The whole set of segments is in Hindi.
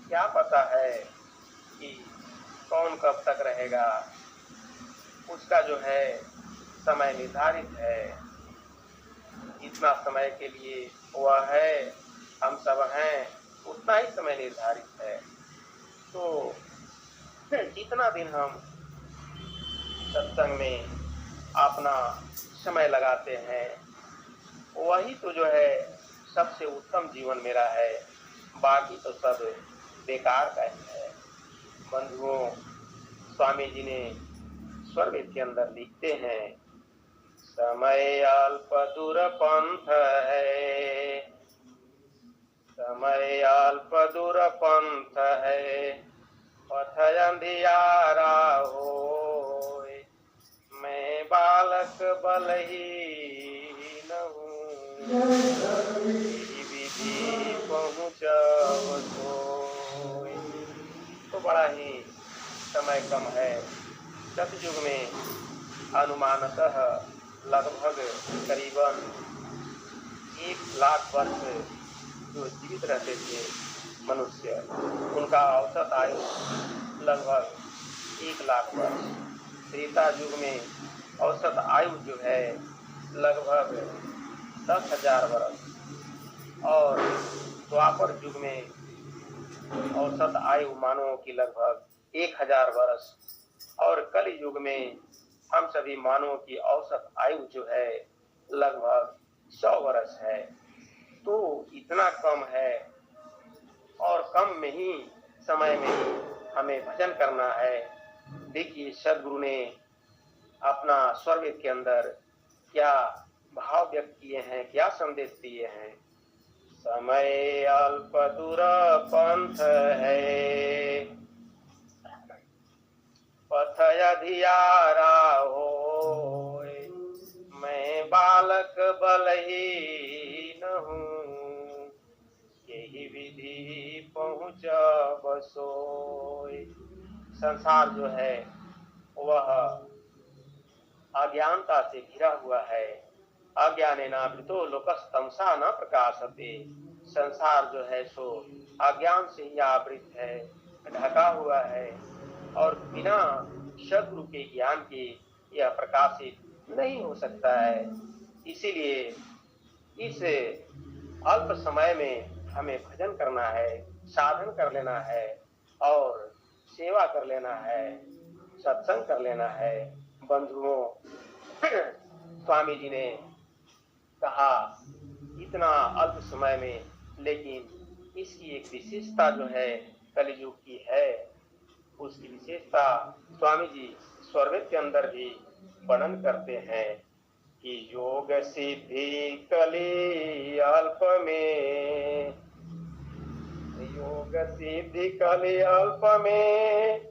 क्या पता है कि कौन कब तक रहेगा। उसका जो है समय निर्धारित है। इतना समय के लिए वह है, हम सब हैं, उतना ही समय निर्धारित है। तो जितना दिन हम सत्संग में अपना समय लगाते हैं, वही तो जो है सबसे उत्तम जीवन मेरा है। बाकी तो सब बेकार का ही है। बंधुओं, स्वामी जी ने स्वरवेद के अंदर लिखते हैं, समय अल्प दूर पंथ है, समय अल्प दूर पंथ है, पथ अंधियारा होय, मैं बालक बलहीन हूँ, यही विधि पहुँचव सोय। तो बड़ा ही समय कम है। सतयुग में अनुमानतः लगभग करीबन 1,00,000 वर्ष जो जीवित रहते थे मनुष्य, उनका औसत आयु लगभग 1,00,000 वर्ष। त्रेता युग में औसत आयु जो है लगभग 10,000 वर्ष, और द्वापर युग में औसत आयु मानवों की लगभग 1,000 वर्ष, और कल युग में हम सभी मानवों की औसत आयु जो है लगभग 100 वर्ष है। तो इतना कम है, और कम में ही समय में ही हमें भजन करना है। देखिए सदगुरु ने अपना स्वरवेद के अंदर क्या भाव व्यक्त किए हैं, क्या संदेश दिए हैं। समय अल्प दूर पंथ है, पथ अधियारा होय, मैं बालक बलहीन हूँ, यही विधि पहुँचव सोय। संसार जो है वह अज्ञानता से घिरा हुआ है। अज्ञानेनावृतो लोकस्तमसा न प्रकाशते। संसार जो है सो अज्ञान से ही आवृत है, ढका हुआ है, और बिना सद्गुरु के ज्ञान के यह प्रकाशित नहीं हो सकता है। इसीलिए इस अल्प समय में हमें भजन करना है, साधन कर लेना है, और सेवा कर लेना है, सत्संग कर लेना है। बंधुओं, स्वामी जी ने कहा इतना अल्प समय में, लेकिन इसकी एक विशेषता जो है कलियुग की है। उसकी विशेषता स्वामी जी स्वरवेद के अंदर भी वर्णन करते हैं कि योग सिद्धि कलि अल्प में, योग सिद्धि कलि अल्प में,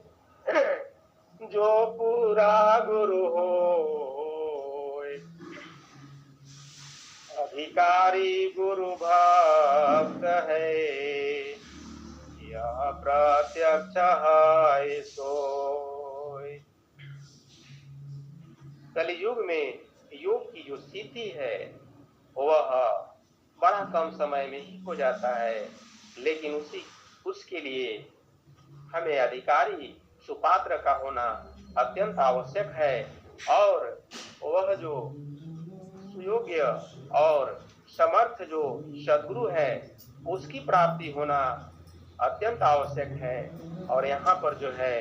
जो पूरा गुरु होय, अधिकारी गुरु भक्त है, यह प्रत्यक्ष है सोय। कलियुग में योग की जो सिद्धि है वह बड़ा कम समय में ही हो जाता है, लेकिन उसके लिए हमें अधिकारी सुपात्र का होना अत्यंत आवश्यक है, और वह जो सुयोग्य और समर्थ जो सद्गुरु है उसकी प्राप्ति होना अत्यंत आवश्यक है। और यहाँ पर जो है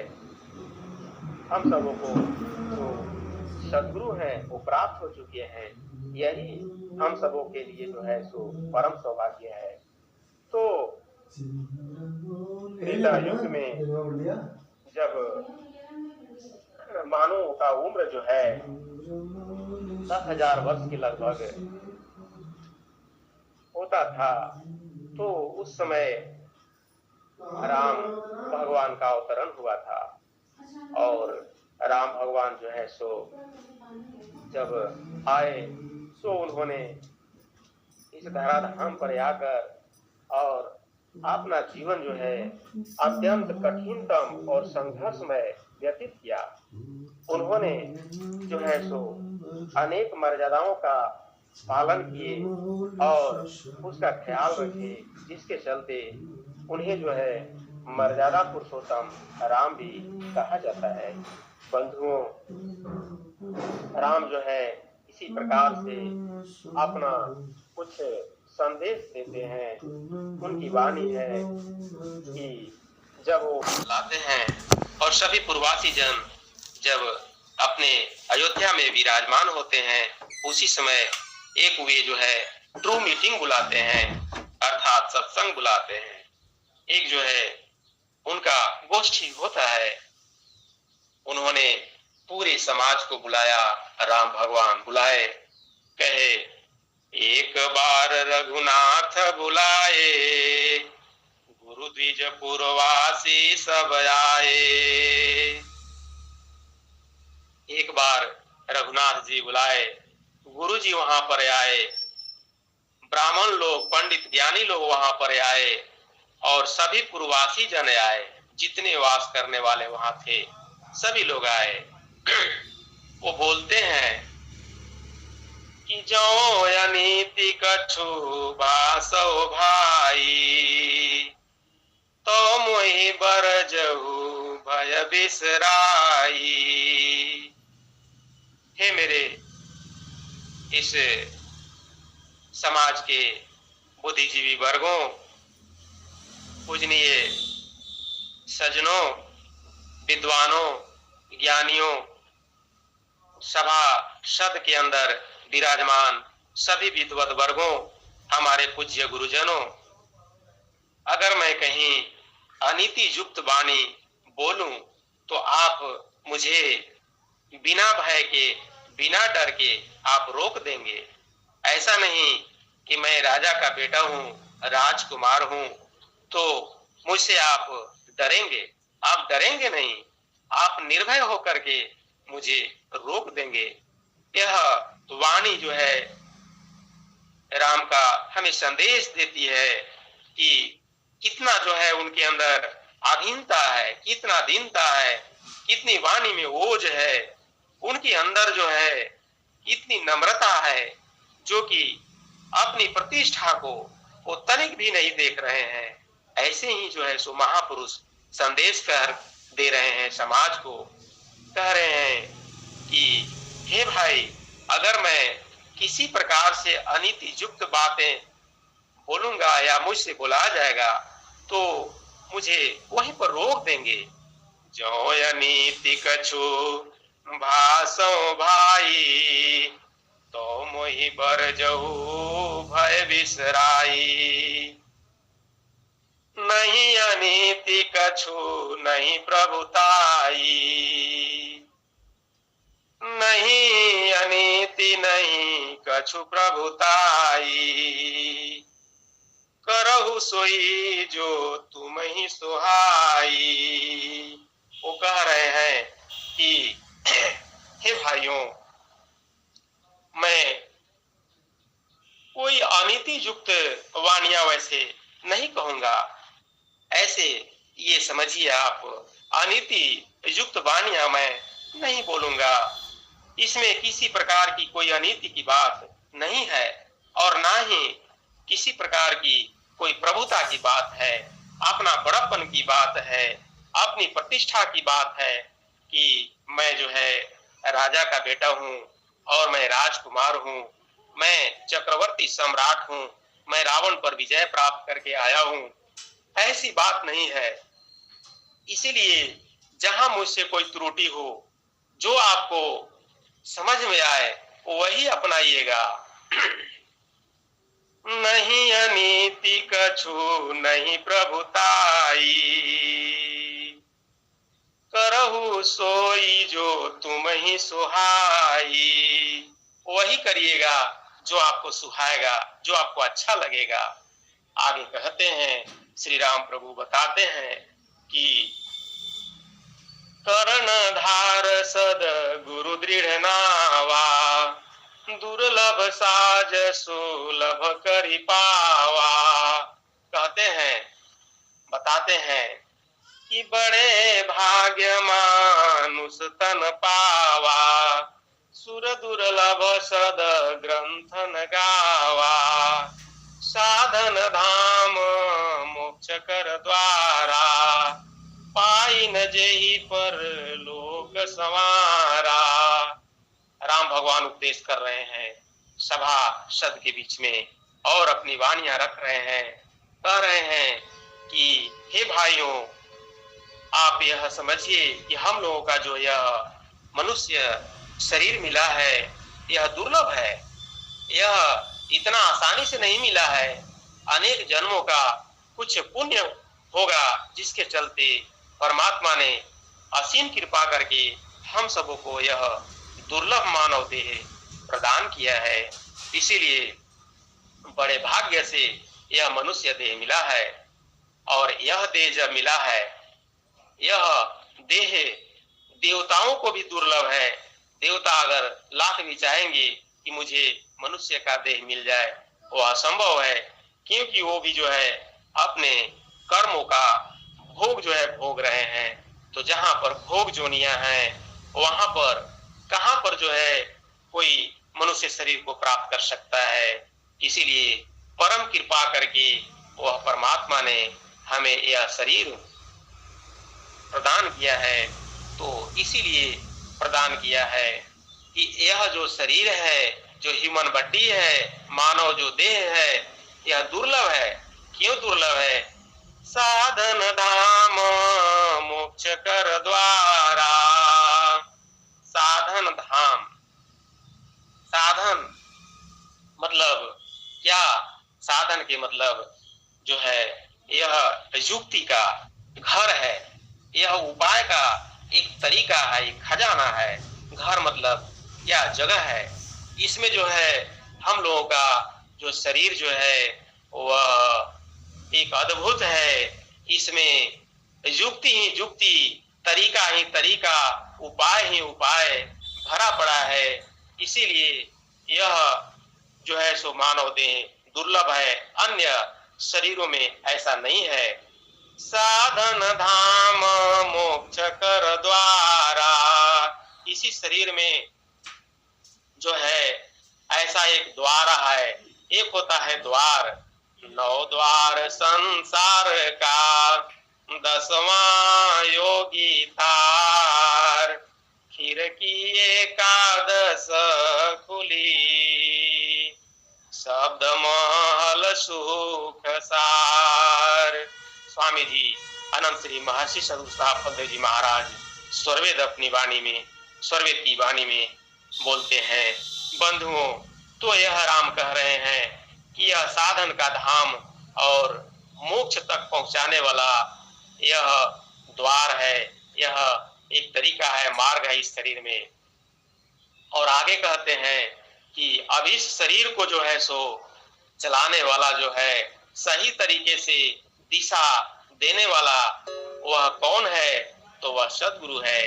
हम सबों को जो सद्गुरु हैं वो प्राप्त हो चुके हैं। यही हम सबों के लिए जो है सो परम सौभाग्य है। तो त्रेता युग में जब मानव का उम्र जो है 10,000 वर्ष के लगभग होता था, तो उस समय राम भगवान का अवतरण हुआ था। और राम भगवान जो है सो जब आए तो उन्होंने इस धराधाम पर आकर और अपना जीवन जो है अत्यंत कठिनतम और संघर्षमय व्यतीत किया। उन्होंने जो है सो अनेक मर्यादाओं का पालन किए और उसका ख्याल रखे, जिसके चलते उन्हें जो है मर्यादा पुरुषोत्तम राम भी कहा जाता है। बंधुओं, राम जो है इसी प्रकार से अपना कुछ संदेश देते हैं। उनकी वाणी है कि जब वो लाते हैं और सभी पूर्ववासी जन जब अपने अयोध्या में विराजमान होते हैं, उसी समय एक वे जो है ट्रू मीटिंग बुलाते हैं, अर्थात सत्संग बुलाते हैं। एक जो है उनका गोष्ठी होता है। उन्होंने पूरे समाज को बुलाया, राम भगवान बुलाए, कहे एक बार रघुनाथ बुलाए, गुरु द्विज पूर्ववासी सब आए। एक बार रघुनाथ जी बुलाए, गुरु जी वहां पर आए, ब्राह्मण लोग, पंडित ज्ञानी लोग वहां पर आए और सभी पूर्ववासी जन आए, जितने वास करने वाले वहां थे सभी लोग आए। वो बोलते हैं कि जो अनीति कछु बासो भाई, तो मोहि बरजहु भय बिसराई। हे मेरे इस समाज के बुद्धिजीवी वर्गों, पूजनीय सज्जनों, विद्वानों, ज्ञानियों, सभा सद के अंदर विराजमान सभी विद्वत वर्गों, हमारे पूज्य गुरुजनों, अगर मैं कहीं अनीति युक्त वाणी बोलूं तो आप मुझे बिना भय के, बिना डर के आप रोक देंगे। ऐसा नहीं कि मैं राजा का बेटा हूं, राजकुमार हूं, तो मुझसे आप डरेंगे। आप डरेंगे नहीं, आप निर्भय होकर के मुझे रोक देंगे। यह वाणी जो है राम का हमें संदेश देती है कि कितना जो है उनके अंदर अधीनता है, कितना दीनता है, कितनी वाणी में ओज है, उनके अंदर जो है कितनी नम्रता है, जो कि अपनी प्रतिष्ठा को वो तनिक भी नहीं देख रहे हैं। ऐसे ही जो है सो महापुरुष संदेश कर दे रहे हैं समाज को। कह रहे हैं कि हे भाई, अगर मैं किसी प्रकार से अनीति युक्त बातें बोलूंगा या मुझसे बुलाया जाएगा तो मुझे वहीं पर रोक देंगे। जो अनीति कछु भासो भाई, तो मोहि बरजहु भय बिसराई। नहीं अनीति कछु नहीं प्रभुताई, नहीं अनीति नहीं कछु प्रभुताई। करहु सोई जो तुम ही सुहाई। वो कह रहे हैं कि हे भाइयों, मैं कोई अनीति युक्त वाणियां वैसे नहीं कहूंगा। ऐसे ये समझिए आप, अनीति युक्त वाणियां मैं नहीं बोलूंगा। इसमें किसी प्रकार की कोई अनीति की बात नहीं है और ना ही किसी प्रकार की कोई प्रभुता की बात है। अपना बड़प्पन की बात है, अपनी प्रतिष्ठा की बात है कि मैं जो है राजा का बेटा हूं और मैं राजकुमार हूं, मैं चक्रवर्ती सम्राट हूं, मैं रावण पर विजय प्राप्त करके आया हूं। ऐसी बात नहीं है। इसीलिए जहां मुझसे कोई त्रुटि हो, जो आपको समझ में आए वही अपनाइएगा। नहीं अनीति कछु नहीं प्रभुताई, करहु सोई जो तुम ही सुहाई। वही करिएगा जो आपको सुहाएगा, जो आपको अच्छा लगेगा। आगे कहते हैं, श्री राम प्रभु बताते हैं कि कर्णधार सद गुरु दृढ़ नावा, दुर्लभ साज सुलभ करि पावा। कहते हैं, बताते हैं कि बड़े भाग्य मानुष तन पावा, सुर दुर्लभ सद ग्रंथन गावा। साधन धाम मोक्ष कर द्वारा, जानी न जेहि पर लोक संवारा। राम भगवान उपदेश कर रहे हैं सभा सद के बीच में और अपनी वाणियां रख रहे हैं, कह रहे हैं कि हे भाइयों, आप यह समझिए कि हम लोगों का जो यह मनुष्य शरीर मिला है यह दुर्लभ है, यह इतना आसानी से नहीं मिला है। अनेक जन्मों का कुछ पुण्य होगा जिसके चलते परमात्मा ने असीम कृपा करके हम सबों को यह दुर्लभ मानव देह प्रदान किया है। इसीलिए बड़े भाग्य से यह मनुष्य देह मिला है। और यह देह जब मिला है, यह देह देवताओं को भी दुर्लभ है। देवता अगर लाख भी चाहेंगे कि मुझे मनुष्य का देह मिल जाए, वो असंभव है, क्योंकि वो भी जो है अपने कर्मों का भोग जो है भोग रहे हैं। तो जहां पर भोग जोनियां हैं वहां पर कहां पर जो है कोई मनुष्य शरीर को प्राप्त कर सकता है। इसीलिए परम कृपा करके वह परमात्मा ने हमें यह शरीर प्रदान किया है। तो इसीलिए प्रदान किया है कि यह जो शरीर है, जो ह्यूमन बॉडी है, मानव जो देह है, यह दुर्लभ है। क्यों दुर्लभ है? साधन धाम मोक्ष कर द्वारा। साधन धाम, साधन मतलब क्या? साधन के मतलब जो है यह युक्ति का घर है, यह उपाय का एक तरीका है, एक खजाना है। घर मतलब क्या? जगह है। इसमें जो है हम लोगों का जो शरीर जो है वह एक अद्भुत है। इसमें युक्ति ही युक्ति, तरीका ही तरीका, उपाय ही उपाय भरा पड़ा है। इसीलिए यह जो है सो मानव देह दुर्लभ है, अन्य शरीरों में ऐसा नहीं है। साधन धाम मोक्ष कर द्वारा। इसी शरीर में जो है ऐसा एक द्वार है। एक होता है द्वार, 9 द्वार संसार का, 10वां योगी थार, खिड़की एकादश खुली, शब्द महल सुख सार। स्वामी जी अनंत श्री महर्षि सदगुरु साहब बलदेव जी महाराज स्वरवेद अपनी वाणी में, स्वरवेद की वाणी में बोलते हैं। बंधुओं, तो यह राम कह रहे हैं कि यह साधन का धाम और मोक्ष तक पहुंचाने वाला यह द्वार है, यह एक तरीका है, मार्ग है इस शरीर में। और आगे कहते हैं कि अब इस शरीर को जो है सो चलाने वाला जो है, सही तरीके से दिशा देने वाला वह कौन है? तो वह सद्गुरु है।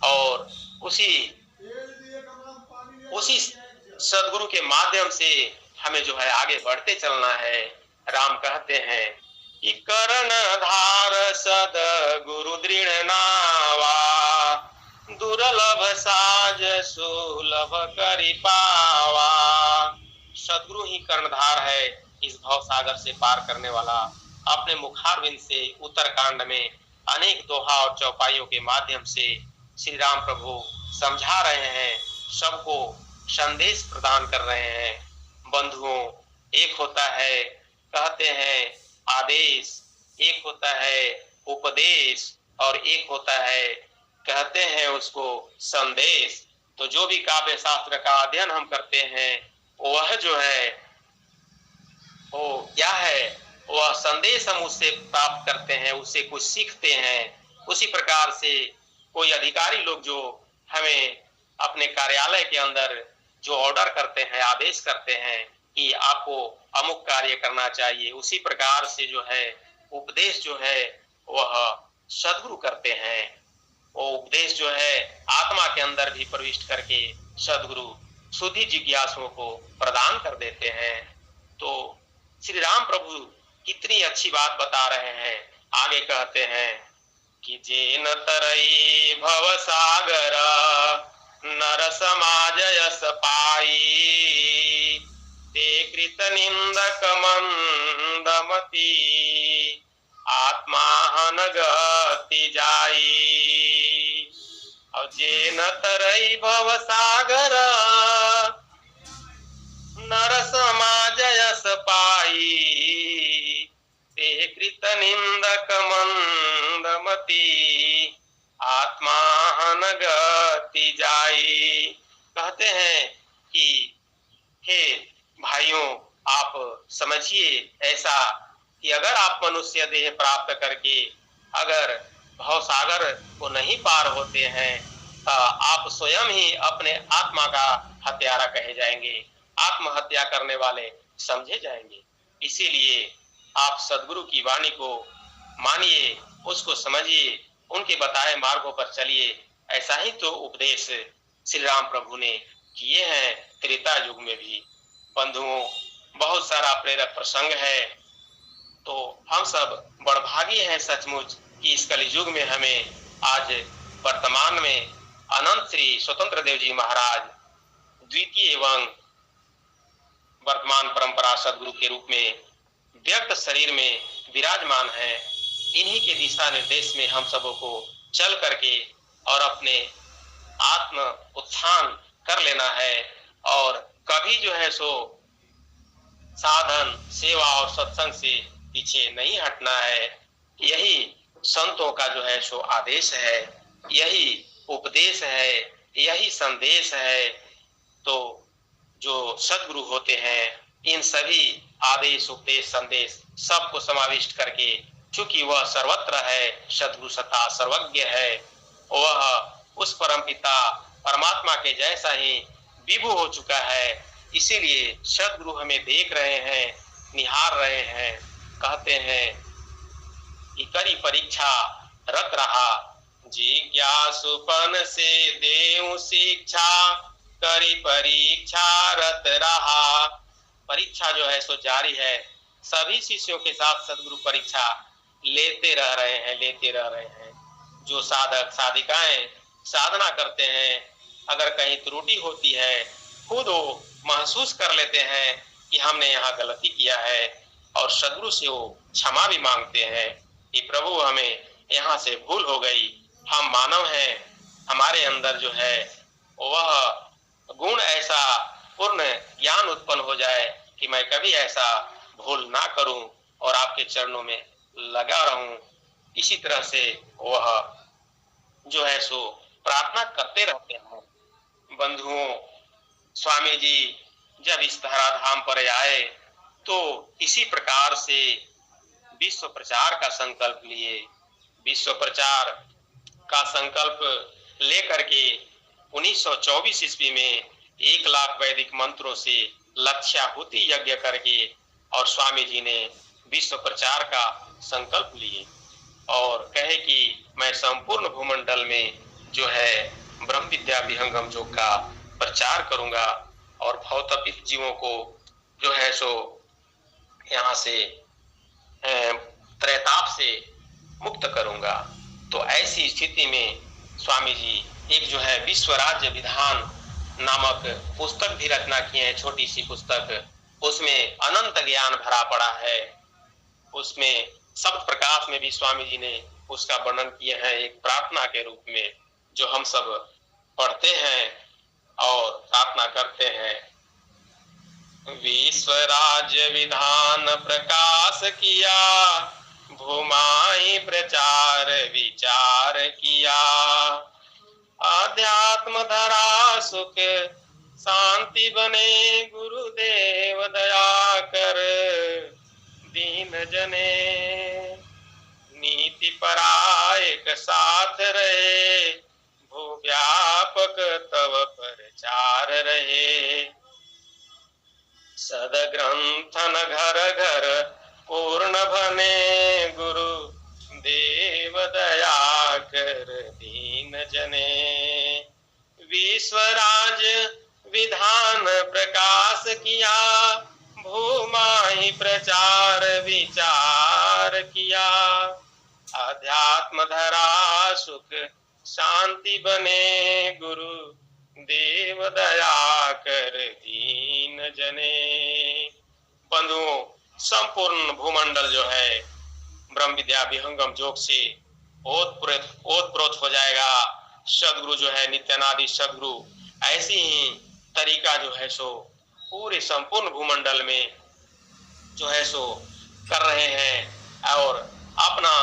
और उसी सद्गुरु के माध्यम से हमें जो है आगे बढ़ते चलना है। राम कहते हैं कि करण धार सद गुरु दृढ़ नावा, दुर्लभ साज सुलभ करि पावा। सद्गुरु ही कर्णधार है, इस भव सागर से पार करने वाला। अपने मुखारविंद से उत्तरकांड में अनेक दोहा और चौपाइयों के माध्यम से श्री राम प्रभु समझा रहे हैं, सबको संदेश प्रदान कर रहे हैं। बंधुओं, एक होता है कहते हैं आदेश, एक होता है उपदेश, और एक होता है कहते हैं उसको संदेश। तो जो भी काव्य शास्त्र का अध्ययन हम करते हैं वह जो है वो क्या है? वह संदेश हम उससे प्राप्त करते हैं, उससे कुछ सीखते हैं। उसी प्रकार से कोई अधिकारी लोग जो हमें अपने कार्यालय के अंदर जो ऑर्डर करते हैं, आदेश करते हैं कि आपको अमुक कार्य करना चाहिए, उसी प्रकार से जो है उपदेश जो है वह सद्गुरु करते हैं। वो उपदेश जो है आत्मा के अंदर भी प्रविष्ट करके सद्गुरु शुद्धि जिज्ञासुओं को प्रदान कर देते हैं। तो श्री राम प्रभु कितनी अच्छी बात बता रहे हैं। आगे कहते हैं कि जेन तरई भव सागर नर समाज यस पाई, ते कृत निंदक मंदमती, आत्मा हन गति जाई। और जे न तरई भव सागर, नर समाज यस पाई। ते कृत निंदक मंदमती, आत्मा हन गति जाई। कहते हैं कि हे भाइयों, आप समझिए ऐसा कि अगर आप मनुष्य देह प्राप्त करके अगर भवसागर को नहीं पार होते हैं, आप स्वयं ही अपने आत्मा का हत्यारा कहे जाएंगे, आत्महत्या करने वाले समझे जाएंगे। इसीलिए आप सदगुरु की वाणी को मानिए, उसको समझिए, उनके बताए मार्गों पर चलिए। ऐसा ही तो उपदेश श्री राम प्रभु ने किए हैं त्रेता युग में भी। बंधुओं, बहुत सारा प्रेरक प्रसंग है। तो हम सब बड़भागी हैं सचमुच कि इस कलयुग में हमें आज वर्तमान में अनंत श्री स्वतंत्र देव जी महाराज द्वितीय एवं वर्तमान परंपरा सदगुरु के रूप में व्यक्त शरीर में विराजमान है। इन्हीं के दिशा निर्देश में हम सबों को चल करके और अपने आत्म उत्थान कर लेना है। और कभी जो है सो साधन सेवा और सत्संग से पीछे नहीं हटना है। यही संतों का जो है सो आदेश है, यही उपदेश है, यही संदेश है। तो जो सदगुरु होते हैं, इन सभी आदेश उपदेश संदेश सबको समाविष्ट करके, चूंकि वह सर्वत्र है, सदगुरु सता सर्वज्ञ है, वह उस परमपिता परमात्मा के जैसा ही विभु हो चुका है। इसीलिए सदगुरु हमें देख रहे हैं, निहार रहे हैं। कहते हैं कि करी परीक्षा रख रहा, जिज्ञासुपन से देऊ शिक्षा, करी परीक्षा रत रहा। परीक्षा जो है सो जारी है। सभी शिष्यों के साथ सदगुरु परीक्षा लेते रह रहे हैं। जो साधक साधिकाएं साधना करते हैं, अगर कहीं त्रुटि होती है, खुद वो महसूस कर लेते हैं कि हमने यहाँ गलती किया है, और सदगुरु से वो क्षमा भी मांगते हैं कि प्रभु हमें यहाँ से भूल हो गई, हम मानव हैं, हमारे अंदर जो है वह गुण ऐसा पूर्ण ज्ञान उत्पन्न हो जाए कि मैं कभी ऐसा भूल ना करूं और आपके चरणों में लगा रहूं। इसी तरह से वह जो है सो प्रार्थना करते रहते हैं। बंधुओं, स्वामी जी जब इस धराधाम पर आए तो इसी प्रकार से विश्व प्रचार का संकल्प लिए। विश्व प्रचार का संकल्प लेकर के 1924 ईस्वी में 1 लाख वैदिक मंत्रों से लक्ष्याहुति यज्ञ करके और स्वामी जी ने विश्व प्रचार का संकल्प लिए और कहे कि मैं संपूर्ण भूमंडल में जो है ब्रह्म विद्या विहंगम योग का प्रचार करूंगा और भवतपित जीवों को जो है सो यहाँ से त्रैताप से मुक्त करूंगा। तो ऐसी स्थिति में स्वामी जी एक जो है विश्व राज्य विधान नामक पुस्तक भी रचना किए हैं, छोटी सी पुस्तक। उसमें अनंत ज्ञान भरा पड़ा है। उसमें शब्द प्रकाश में भी स्वामी जी ने उसका वर्णन किए हैं एक प्रार्थना के रूप में, जो हम सब पढ़ते हैं और प्रार्थना करते हैं। विश्व राज्य विधान प्रकाश किया, भूमाई प्रचार विचार किया, आध्यात्म धरा सुख शांति बने, गुरुदेव दया कर दीन जने, नीति परायक साथ रहे, भू व्यापक तव प्रचार रहे, सद ग्रंथन घर घर पूर्ण बने, गुरु देव दया कर दीन जने, विश्व राज विधान प्रकाश किया, भूमाहि प्रचार विचार किया, अध्यात्म धरा सुख शांति बने, गुरु देव दया कर दीन जने। बंधुओं, संपूर्ण भूमंडल जो है ब्रह्म विद्या विहंगम योग से ओतप्रोत हो जाएगा। सदगुरु जो है नित्यानादि सदगुरु ऐसी ही तरीका जो है सो पूरे संपूर्ण भूमंडल में जो है सो कर रहे हैं और अपना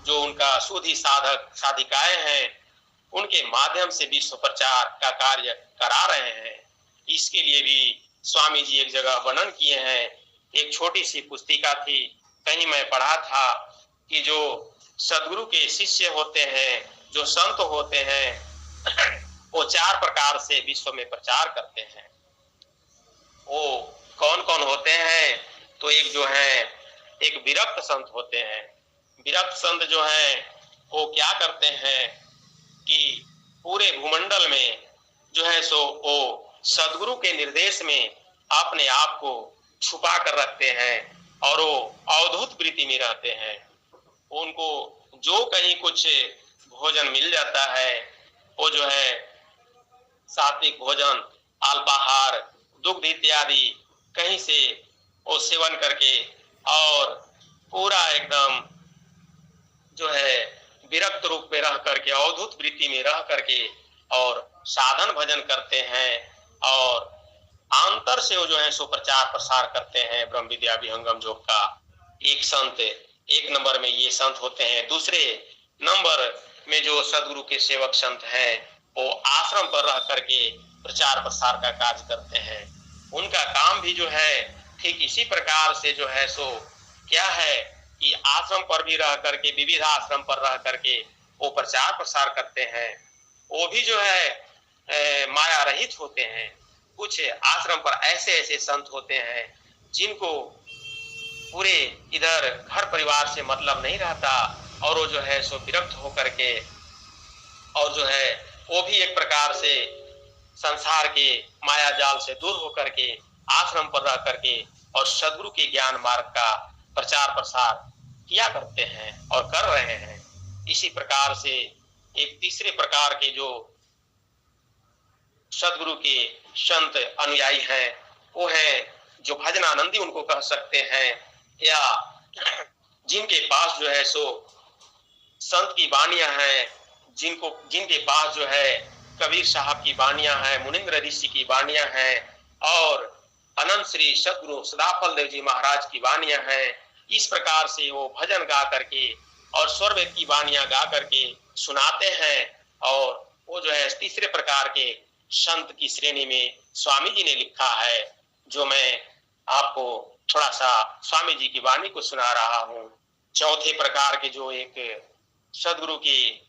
जो उनका शोधी साधक साधिकाएं हैं उनके माध्यम से विश्व प्रचार का कार्य करा रहे हैं। इसके लिए भी स्वामी जी एक जगह वर्णन किए हैं। एक छोटी सी पुस्तिका थी, कहीं मैं पढ़ा था कि जो सदगुरु के शिष्य होते हैं, जो संत होते हैं, वो 4 प्रकार से विश्व में प्रचार करते हैं। वो कौन कौन होते हैं? तो एक जो है एक विरक्त संत होते हैं। विरक्त संत जो है वो क्या करते हैं कि पूरे भूमंडल में जो है सो वो सदगुरु के निर्देश में अपने आप को छुपा कर रखते हैं और वो अवधूत वृत्ति में रहते हैं। उनको जो कहीं कुछ भोजन मिल जाता है वो जो है सात्विक भोजन, अल्पाहार, दुग्ध इत्यादि कहीं से वो सेवन करके और पूरा एकदम जो है विरक्त रूप में रह करके अवधूत वृत्ति में रह करके और साधन भजन करते हैं और अंतर से वो जो है सो प्रचार प्रसार करते हैं ब्रह्म विद्या विहंगम योग का। एक संत एक नंबर में ये संत होते हैं। दूसरे नंबर में जो सदगुरु के सेवक संत हैं वो आश्रम पर रह करके प्रचार प्रसार का कार्य करते हैं। उनका काम भी जो है ठीक इसी प्रकार से जो है सो क्या है कि आश्रम पर भी रह करके विविध आश्रम पर रह करके वो प्रचार प्रसार करते हैं। वो भी जो है माया रहित होते हैं। कुछ आश्रम पर ऐसे ऐसे संत होते हैं जिनको पूरे इधर घर परिवार से मतलब नहीं रहता और वो जो है सो विरक्त होकर के और जो है वो भी एक प्रकार से संसार के माया जाल से दूर होकर के आश्रम पर रह करके और सदगुरु के ज्ञान मार्ग का प्रचार प्रसार किया करते हैं और कर रहे हैं। इसी प्रकार से एक तीसरे प्रकार के जो सदगुरु के संत अनुयायी हैं वो है जो भजनानंदी उनको कह सकते हैं, या जिनके पास जो है सो संत की वाणियां हैं, जिनके पास जो है कबीर साहब की वाणियां हैं, मुनिंद्र ऋषि की वाणियां हैं और अनंत श्री सदगुरु सदाफल देव जी महाराज की वाणियां हैं। इस प्रकार से वो भजन गा करके और स्वरवेद की वाणियां गा करके सुनाते हैं और वो जो है तीसरे प्रकार के संत की श्रेणी में स्वामी जी ने लिखा है, जो मैं आपको थोड़ा सा स्वामी जी की वाणी को सुना रहा हूँ। चौथे प्रकार के जो एक सदगुरु की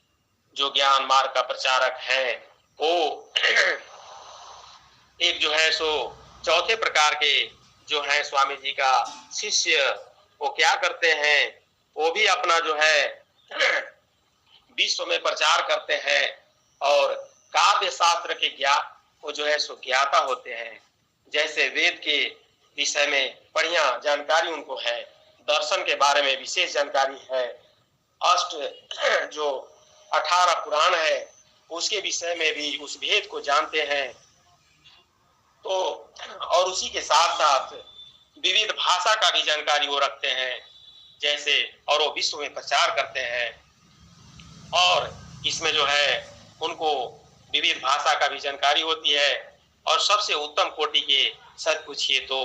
जो ज्ञान मार्ग का प्रचारक है वो एक जो है सो चौथे प्रकार के जो है स्वामी जी का शिष्य वो क्या करते हैं, वो भी अपना जो है विश्व में प्रचार करते हैं और काव्य शास्त्र के वो जो है सो ज्ञाता होते हैं। जैसे वेद के विषय में बढ़िया जानकारी उनको है, दर्शन के बारे में विशेष जानकारी है, अष्ट जो 18 पुराण है उसके विषय में भी उस भेद को जानते हैं। तो और उसी के साथ साथ विविध भाषा का भी जानकारी वो रखते हैं जैसे, और वो विश्व में प्रचार करते हैं और इसमें जो है उनको विविध भाषा का भी जानकारी होती है। और सबसे उत्तम कोटि के सच पूछिए तो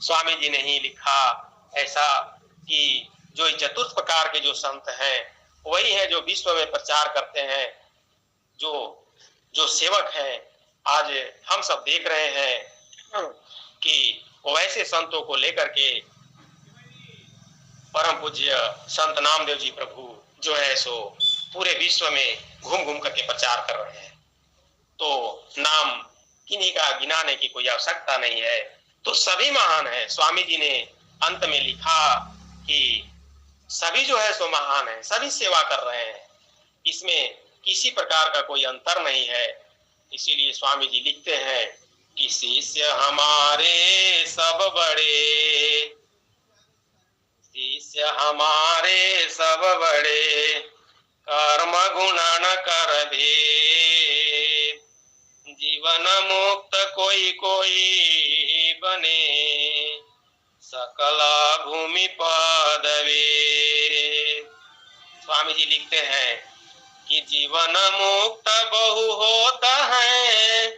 स्वामी जी ने ही लिखा ऐसा कि जो चतुर्थ प्रकार के जो संत हैं वही है जो विश्व में प्रचार करते हैं। जो सेवक हैं आज हम सब देख रहे हैं कि वैसे संतों को लेकर के परम पूज्य संत नामदेव जी प्रभु जो है सो पूरे विश्व में घूम घूम करके प्रचार कर रहे हैं। तो नाम किन्हीं का गिनाने की कोई आवश्यकता नहीं है, तो सभी महान है। स्वामी जी ने अंत में लिखा कि सभी जो है सो महान है, सभी सेवा कर रहे हैं, इसमें किसी प्रकार का कोई अंतर नहीं है। इसीलिए स्वामी जी लिखते हैं कि शिष्य हमारे सब बड़े, शिष्य हमारे सब बड़े, कर्म गुणन कर भेद, जीवन मुक्त कोई कोई बने, सकला भूमि पदवे। स्वामी जी लिखते हैं कि जीवन मुक्त बहु होता है,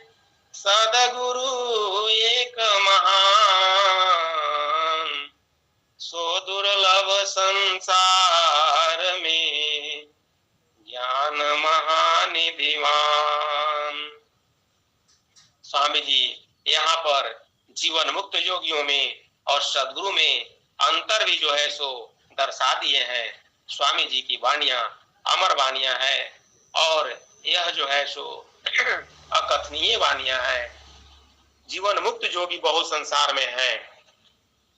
सदगुरु एक महान, सो दुर्लभ संसार में ज्ञान महानिधिवान। स्वामी जी यहाँ पर जीवन मुक्त योगियों में और सदगुरु में अंतर भी जो है सो दर्शा दिए हैं। स्वामी जी की वाणियां अमर वाणियां हैं और यह जो है सो अकथनीय वाणियां हैं। जीवन मुक्त योगी बहुत संसार में हैं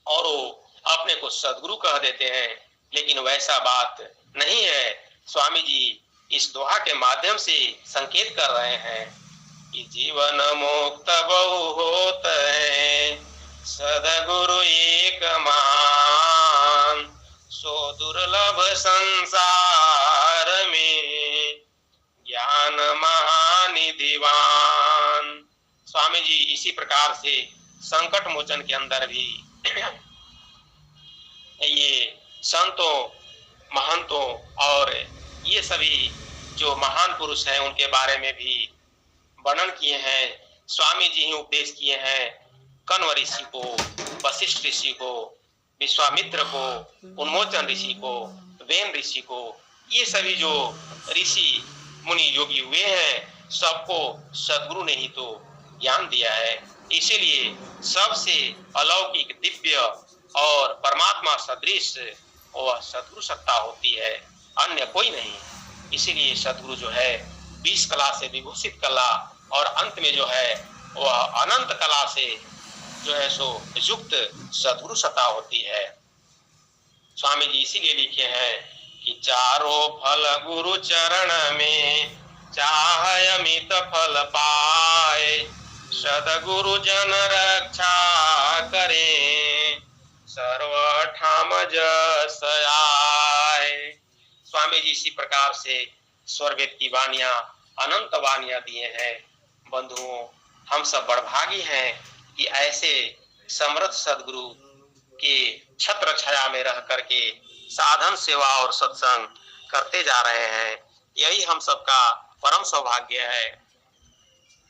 और वो अपने को सदगुरु कह देते हैं, लेकिन वैसा बात नहीं है। स्वामी जी इस दोहा के माध्यम से संकेत कर रहे हैं कि जीवन मुक्त बहु होत है, सदगुरु एक मान, सो दुर्लभ संसार में ज्ञान महानिधिवान। स्वामी जी इसी प्रकार से संकट मोचन के अंदर भी ये संतों महंतों और ये सभी जो महान पुरुष हैं उनके बारे में भी वर्णन किए हैं। स्वामी जी ही उपदेश किए हैं कण्व ऋषि को, वशिष्ठ ऋषि को, विश्वामित्र को, उन्मोचन ऋषि को, वेन ऋषि को। ये सभी जो ऋषि मुनि योगी हुए हैं सबको सदगुरु ने ही तो ज्ञान दिया है। इसीलिए सबसे अलौकिक दिव्य और परमात्मा सदृश वह सदगुरु सत्ता होती है, अन्य कोई नहीं। इसीलिए सदगुरु जो है 20 कला से विभूषित कला और अंत में जो है वह अनंत कला से जो है सो युक्त सदगुरु सत्ता होती है। स्वामी जी इसीलिए लिखे हैं कि चारों फल गुरु चरण में, चाहे अमित फल पाए, सदगुरु जन रक्षा करें, सर्वठाम जस आए। स्वामी जी इसी प्रकार से स्वरवेद की वाणियां अनंत वाणियां दिए हैं। बंधुओं, हम सब बड़भागी हैं कि ऐसे समर्थ सदगुरु के छत्र छाया में रह करके साधन सेवा और सत्संग करते जा रहे हैं। यही हम सबका परम सौभाग्य है।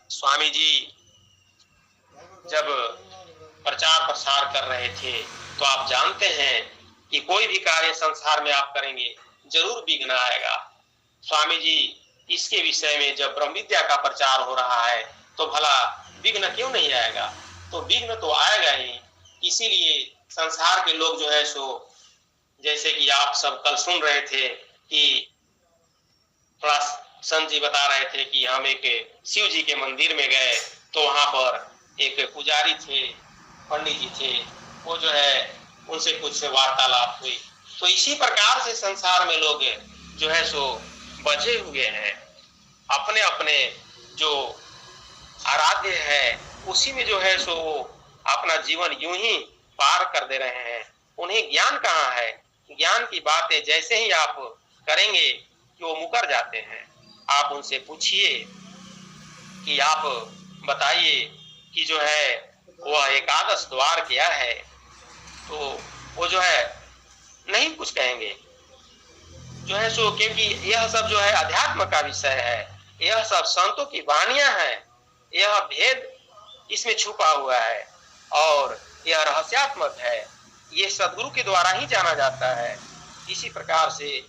स्वामी जी जब प्रचार प्रसार कर रहे थे तो आप जानते हैं कि कोई भी कार्य संसार में आप करेंगे जरूर विघ्न आएगा। स्वामी जी इसके विषय में जब ब्रह्म विद्या का प्रचार हो रहा है तो भला विघ्न क्यों नहीं आएगा? तो विघ्न तो आएगा ही। इसीलिए संसार के लोग जो है सो, जैसे कि आप सब कल सुन रहे थे कि थोड़ा संत जी बता रहे थे कि हम एक शिव जी के मंदिर में गए तो वहां पर एक पुजारी थे, पंडित जी थे, वो जो है उनसे कुछ वार्तालाप हुई। तो इसी प्रकार से संसार में लोग जो है सो बचे हुए हैं, अपने अपने जो आराध्य है उसी में जो है सो अपना जीवन यूं ही पार कर दे रहे हैं। उन्हें ज्ञान कहाँ है? ज्ञान की बातें जैसे ही आप करेंगे कि वो मुकर जाते हैं। आप उनसे पूछिए कि आप बताइए कि जो है वह एकादश द्वार क्या है, तो वो जो है नहीं कुछ कहेंगे जो है सो, क्योंकि यह सब जो है अध्यात्म का विषय है, यह सब संतों की वाणियां हैं, यह भेद इसमें छुपा हुआ है और यह रहस्यात्मक है, ये सदगुरु के द्वारा ही जाना जाता है। इसी प्रकार से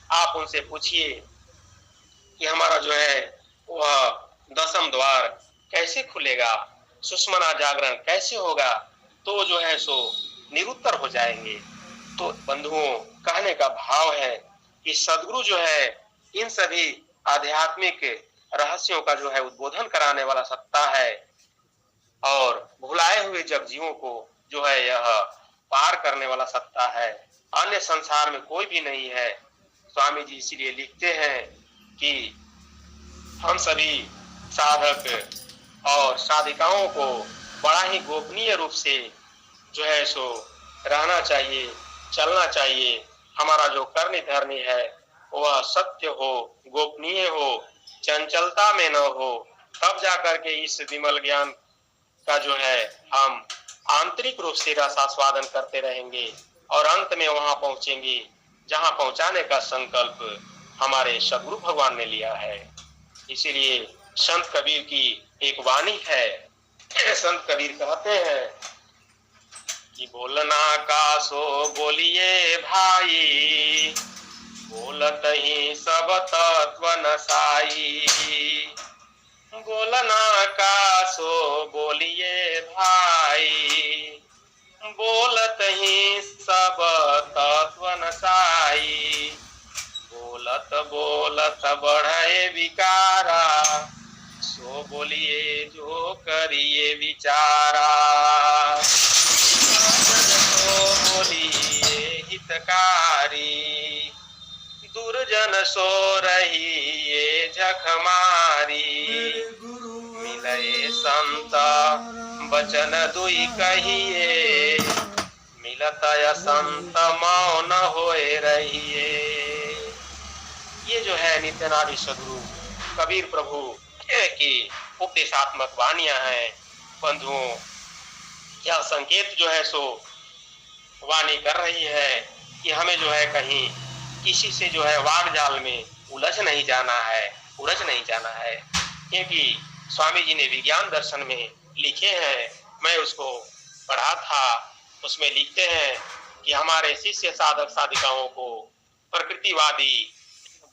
आप उनसे पूछिए कि हमारा जो है वह 10वां द्वार कैसे खुलेगा, सुषमना जागरण कैसे होगा, तो जो है सो निरुत्तर हो जाएंगे। तो बंधुओं, कहने का भाव है कि सदगुरु जो है इन सभी आध्यात्मिक रहस्यों का जो है उद्बोधन कराने वाला सत्ता है और भुलाए हुए जब जीवों को जो है यह पार करने वाला सत्ता है। अन्य संसार में कोई भी नहीं है। स्वामी जी इसीलिए लिखते हैं कि हम सभी साधक और साधिकाओं को बड़ा ही गोपनीय रूप से जो है सो रहना चाहिए, चलना चाहिए। हमारा जो करनी धरनी है वह सत्य हो, गोपनीय हो, चंचलता में न हो, तब जाकर के इस विमल ज्ञान का जो है हम आंतरिक रूप से रसास्वादन करते रहेंगे और अंत में वहां पहुंचेंगे जहां पहुंचाने का संकल्प हमारे सदगुरु भगवान ने लिया है। इसीलिए संत कबीर की एक वाणी है। संत कबीर कहते हैं कि बोलना का सो बोलिए भाई, बोलत ही सब तत्व नसाई। बोलना का सो बोलिए भाई, बोलत ही सब तत्व नसाई। बोलत बोलत बढ़े विकारा, सो बोलिए जो करिए विचारा। सो बोलिए हितकारी, दुर्जन सो रहिए झक मारी। मिलए संत वचन दुई कहिए, मिलत संत मौन होए रहिए। ये जो है नित्यनाथ सदगुरु कबीर प्रभु की उपदेशात्मक वाणियां हैं। बंधुओं, यह संकेत जो है सो वाणी कर रही है कि हमें जो है कहीं किसी से जो है वाग जाल में उलझ नहीं जाना है, क्योंकि स्वामी जी ने विज्ञान दर्शन में लिखे हैं, मैं उसको पढ़ा था। उसमें लिखते हैं कि हमारे शिष्य साधक साधिकाओं को प्रकृतिवादी,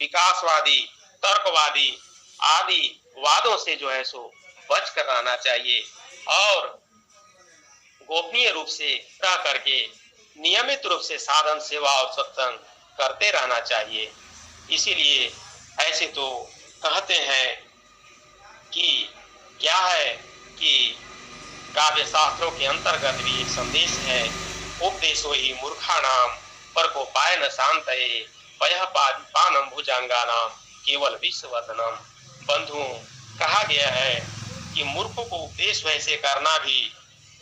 विकासवादी, तर्कवादी आदि वादों से जो है सो बच कर रहना चाहिए और गोपनीय रूप से रह करके नियमित रूप से साधन सेवा और सत्संग करते रहना चाहिए। इसीलिए ऐसे तो कहते हैं कि क्या है कि काव्य शास्त्रों के अंतर्गत भी एक संदेश है, उपदेशो ही मूर्खाणाम पर को पाय न शांतये पयः पानम भुजंगानाम केवल विश्ववर्धनम। बंधुओं, कहा गया है कि मूर्खों को उपदेश वैसे करना भी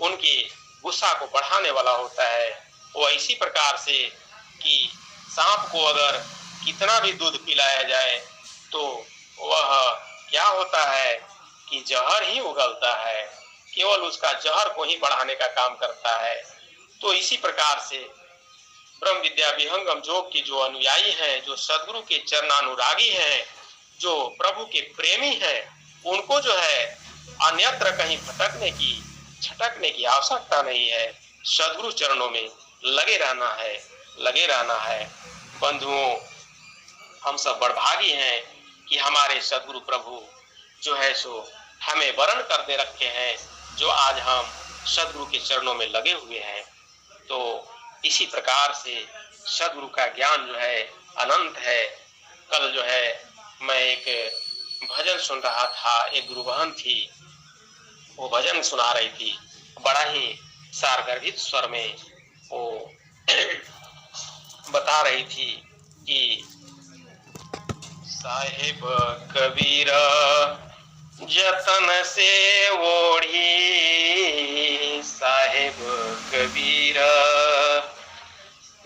उनके गुस्सा को बढ़ाने वाला होता है। वो इसी प्रकार से कि सांप को अगर कितना भी दूध पिलाया जाए तो वह क्या होता है कि जहर ही उगलता है, केवल उसका जहर को ही बढ़ाने का काम करता है। तो इसी प्रकार से ब्रह्म विद्या विहंगम योग के जो अनुयायी हैं, जो सदगुरु के चरणानुरागी हैं, जो प्रभु के प्रेमी हैं, उनको जो है अन्यत्र कहीं भटकने की, छटकने की आवश्यकता नहीं है। सदगुरु चरणों में लगे रहना है। बंधुओं, हम सब बड़भागी हैं कि हमारे सदगुरु प्रभु जो है सो हमें वरण कर दे रखे हैं, जो आज हम सदगुरु के चरणों में लगे हुए हैं। तो इसी प्रकार से सदगुरु का ज्ञान जो है अनंत है। कल जो है मैं एक भजन सुन रहा था, एक गुरु बहन थी, वो भजन सुना रही थी, बड़ा ही सारगर्भित स्वर में वो बता रही थी कि साहिब कबीर जतन से ओढ़ी, साहिब कबीर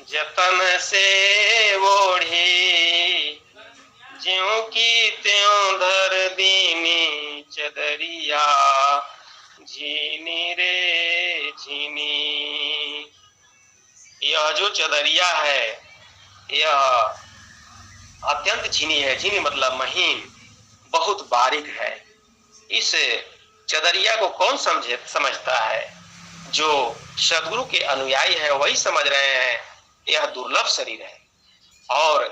जतन से ओढ़ी, ज्यों की त्यों धर दीनी चदरिया, झीनी रे झीनी। यह जो चदरिया है यह अत्यंत झीनी है। झीनी मतलब महीन, बहुत बारीक है। इस चदरिया को कौन समझता है? जो सदगुरु के अनुयायी है वही समझ रहे हैं। यह दुर्लभ शरीर है और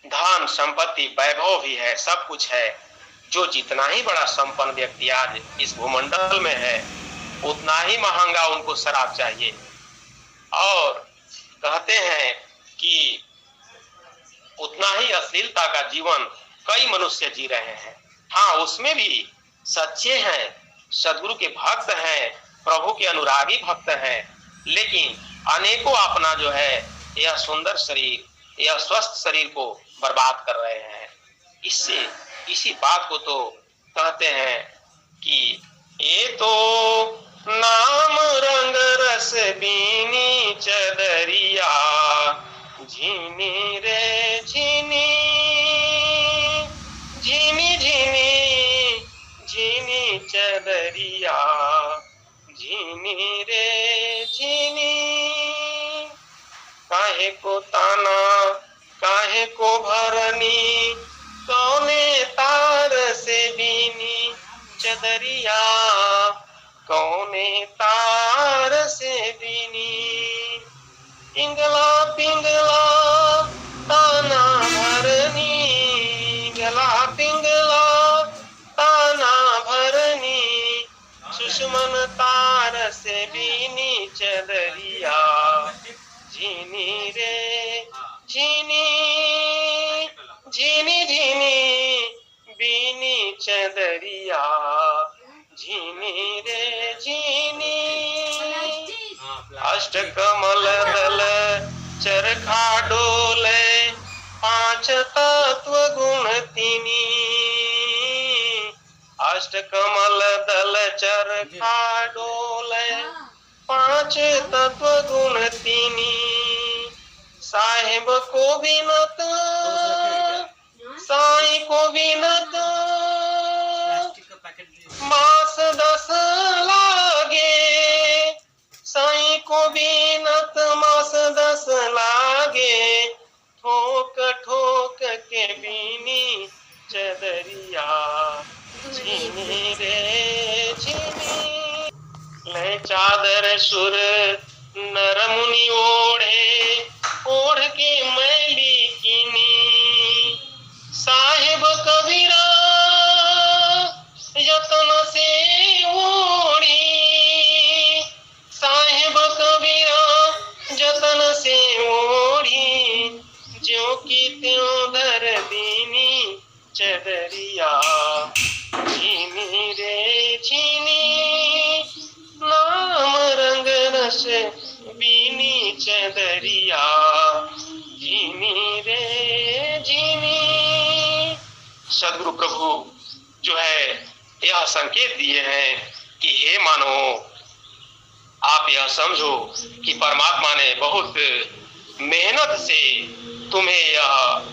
धन संपत्ति वैभव भी है, सब कुछ है। जो जितना ही बड़ा संपन्न व्यक्ति आज इस भूमंडल में है उतना ही महंगा उनको शराब चाहिए। और कहते हैं कि उतना ही अश्लीलता का जीवन कई मनुष्य जी रहे हैं। हाँ, उसमें भी सच्चे हैं, सदगुरु के भक्त हैं, प्रभु के अनुरागी भक्त हैं, लेकिन अनेकों अपना जो है यह सुंदर शरीर, यह स्वस्थ शरीर को बर्बाद कर रहे हैं। इससे इसी बात को तो कहते हैं कि ये तो नाम रंग रस बीनी चदरिया, झीनी रे झीनी, झीनी झीनी झीनी चदरिया, झीनी रे झीनी। काहे को ताना साहे को भरनी, कौने तार से बीनी चदरिया, कौने तार से बीनी। पिंगला पिंगला ताना भरनी, गला पिंगला ताना भरनी, सुषमन तार से बीनी चदरिया। झीनी रे झीनी, झीनी झीनी बीनी चदरिया, झीनी रे झीनी। अष्टकमल दल चरखा डोले, पांच तत्व गुण तीनी। अष्टकमल दल चरखा डोले, पांच तत्व गुण तीनी। साहेब को बिनत, साईं को बिनत, मास 10 लागे। साईं को बिनत मास 10 लागे, ठोक ठोक के बीनी चदरिया। झीनी रे झीनी, ले चादर सुर नर मुनि ओढ़े, ओढ़ के मैली कीनी। साहेब कबीरा यतन से ओढ़ी, साहेब कबीरा जतन से ओढ़ी, ज्यों की त्यों धर दीनी चदरिया। झीनी रे झीनी, नाम रंग रस बीनी चदरिया। झीनी रे झीनी। सदगुरु प्रभु जो है यह संकेत दिए हैं कि हे मानो, आप यह समझो कि परमात्मा ने बहुत मेहनत से तुम्हें यह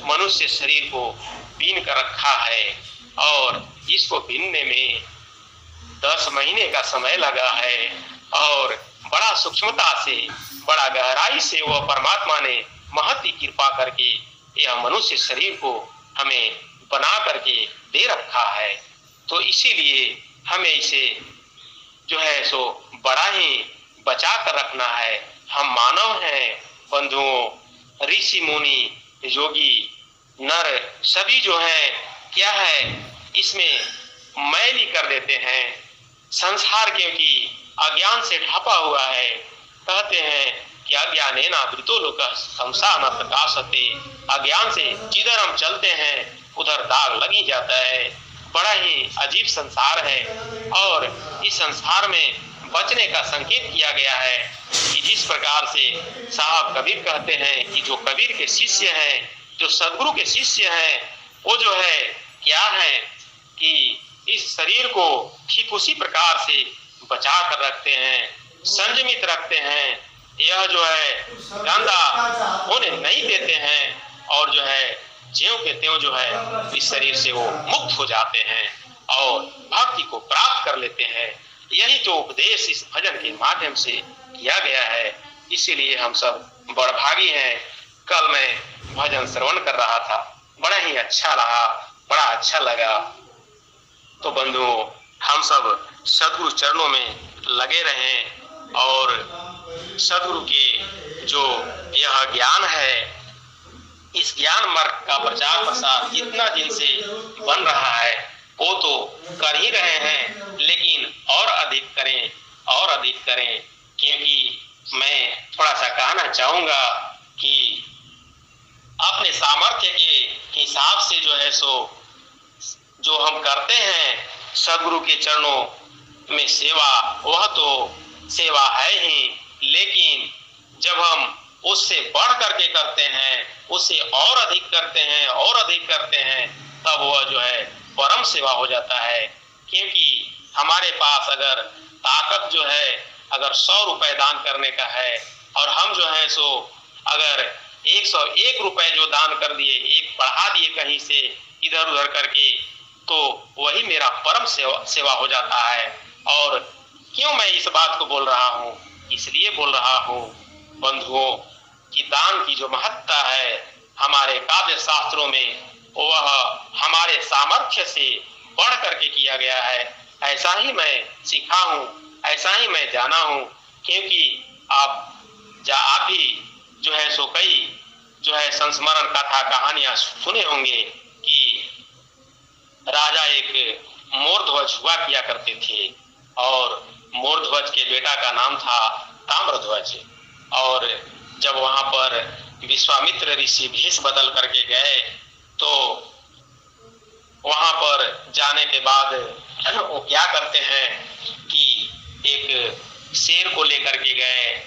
मनुष्य शरीर को बीन कर रखा है, और इसको बीनने में 10 महीने का समय लगा है, और बड़ा सूक्ष्मता से, बड़ा गहराई से वह परमात्मा ने महती कृपा करके यह मनुष्य शरीर को हमें बना करके दे रखा है। तो इसीलिए हमें इसे जो है सो बड़ा ही बचा कर रखना है। हम मानव हैं बंधुओं, ऋषि मुनि योगी नर सभी जो हैं क्या है, इसमें मैली कर देते हैं। संसार क्योंकि अज्ञान से ढापा हुआ है, कहते हैं कि अज्ञानेन आवृतो लोकः शमशा न प्रकाशते। अज्ञान से जिधर हम चलते हैं उधर दाग लग ही जाता है। बड़ा ही अजीब संसार है, और इस संसार में बचने का संकेत किया गया है कि जिस प्रकार से साहब कबीर कहते हैं कि जो कबीर के शिष्य हैं, जो सदगुरु के शिष्य हैं, वो जो है क्या है कि इस शरीर को ठीक उसी प्रकार से बचा कर रखते हैं, संयमित रखते हैं। यह जो है गंदा होने नहीं देते हैं, और जो है ज्यों के त्यों जो है इस शरीर से वो मुक्त हो जाते हैं और भक्ति को प्राप्त कर लेते हैं। यही तो उपदेश इस भजन के माध्यम से किया गया है। इसीलिए हम सब बड़भागी हैं। कल मैं भजन श्रवण कर रहा था, बड़ा ही अच्छा रहा, बड़ा अच्छा लगा। तो बंधुओं, हम सब सदगुरु चरणों में लगे रहें, और सदगुरु के जो यह ज्ञान है, इस ज्ञान मार्ग का प्रचार प्रसार जितना दिन से बन रहा है वो तो कर ही रहे हैं, लेकिन और अधिक करें, और अधिक करें। क्योंकि मैं थोड़ा सा कहना चाहूंगा कि अपने सामर्थ्य के हिसाब से जो है सो जो हम करते हैं सदगुरु के चरणों में सेवा, वह तो सेवा है ही, लेकिन जब हम उससे बढ़ करके करते हैं, उससे और अधिक करते हैं, और अधिक करते हैं, तब वह जो है परम सेवा हो जाता है। क्योंकि हमारे पास अगर ताकत जो है, अगर 100 रुपए दान करने का है, और हम जो है सो अगर 101 रुपए जो दान कर दिए, एक बढ़ा दिए कहीं से इधर उधर करके, तो वही मेरा परम सेवा हो जाता है। और क्यों मैं इस बात को बोल रहा हूँ? इसलिए बोल रहा हूँ बंधुओं कि दान की जो महत्ता है हमारे काव्य शास्त्रों में वह हमारे सामर्थ्य से बढ़ करके किया गया है। ऐसा ही मैं सीखा हूँ, ऐसा ही मैं जाना हूँ, क्योंकि आप भी जो है सो कई जो है संस्मरण कथा कहानियां सुने होंगे कि राजा एक मोरध्वज हुआ किया करते थे और मोरध्वज के बेटा का नाम था ताम्रध्वज। और जब वहां पर विश्वामित्र ऋषि भेष बदल करके गए तो वहां पर जाने के बाद वो क्या करते हैं कि एक शेर को लेकर के गए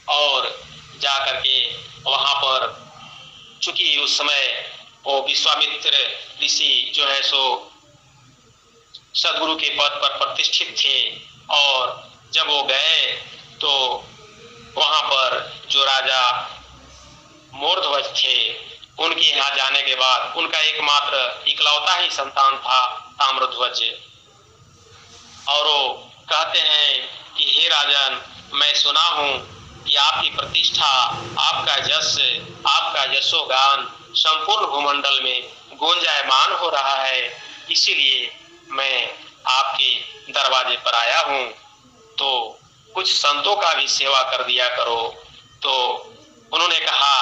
और जा करके वहां पर, चूंकि उस समय वो विश्वामित्र ऋषि जो है सो सदगुरु के पद पर प्रतिष्ठित थे, और जब वो गए तो वहां पर जो राजा मोरध्वज थे उनके यहाँ जाने के बाद उनका एकमात्र इकलौता ही संतान था ताम्रध्वज, और वो कहते हैं कि हे राजन, मैं सुना हूं कि आपकी प्रतिष्ठा, आपका यश, आपका यशोगान संपूर्ण भूमंडल में गुंजायमान हो रहा है, इसीलिए मैं आपके दरवाजे पर आया हूं, तो कुछ संतों का भी सेवा कर दिया करो। तो उन्होंने कहा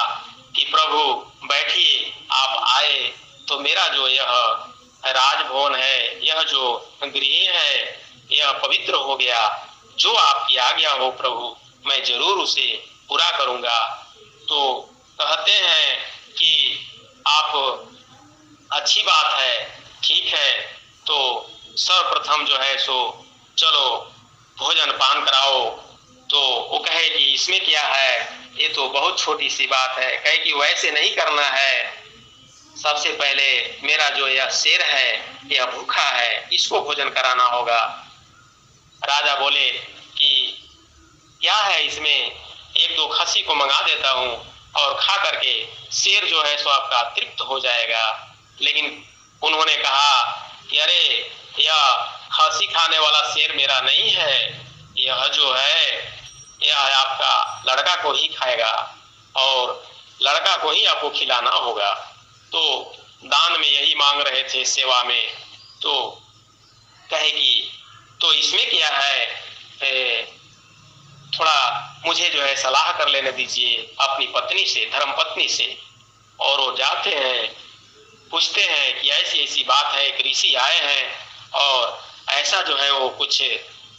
कि प्रभु बैठिए, आप आए तो मेरा जो यह राजभवन है, यह जो गृह है, यह पवित्र हो गया। जो आपकी आज्ञा हो प्रभु, मैं जरूर उसे पूरा करूंगा। तो कहते हैं कि आप, अच्छी बात है, ठीक है, तो सर्वप्रथम जो है सो चलो भोजन पान कराओ। तो वो कहे कि इसमें क्या है, ये तो बहुत छोटी सी बात है। कहे कि वैसे नहीं करना है, सबसे पहले मेरा जो यह शेर है यह भूखा है, इसको भोजन कराना होगा। राजा बोले कि क्या है इसमें, एक दो खस्सी को मंगा देता हूँ और खा करके शेर जो है सो आपका तृप्त हो जाएगा। लेकिन उन्होंने कहा कि अरे, यह खस्सी खाने वाला शेर मेरा नहीं है, यह जो है यह आपका लड़का को ही खाएगा और लड़का को ही आपको खिलाना होगा। तो दान में यही मांग रहे थे, सेवा में। तो कहेगी तो इसमें क्या है, थोड़ा मुझे जो है सलाह कर लेने दीजिए अपनी पत्नी से, धर्म पत्नी से। और वो जाते हैं, पूछते हैं कि ऐसी ऐसी बात है, एक ऋषि आए हैं और ऐसा जो है वो कुछ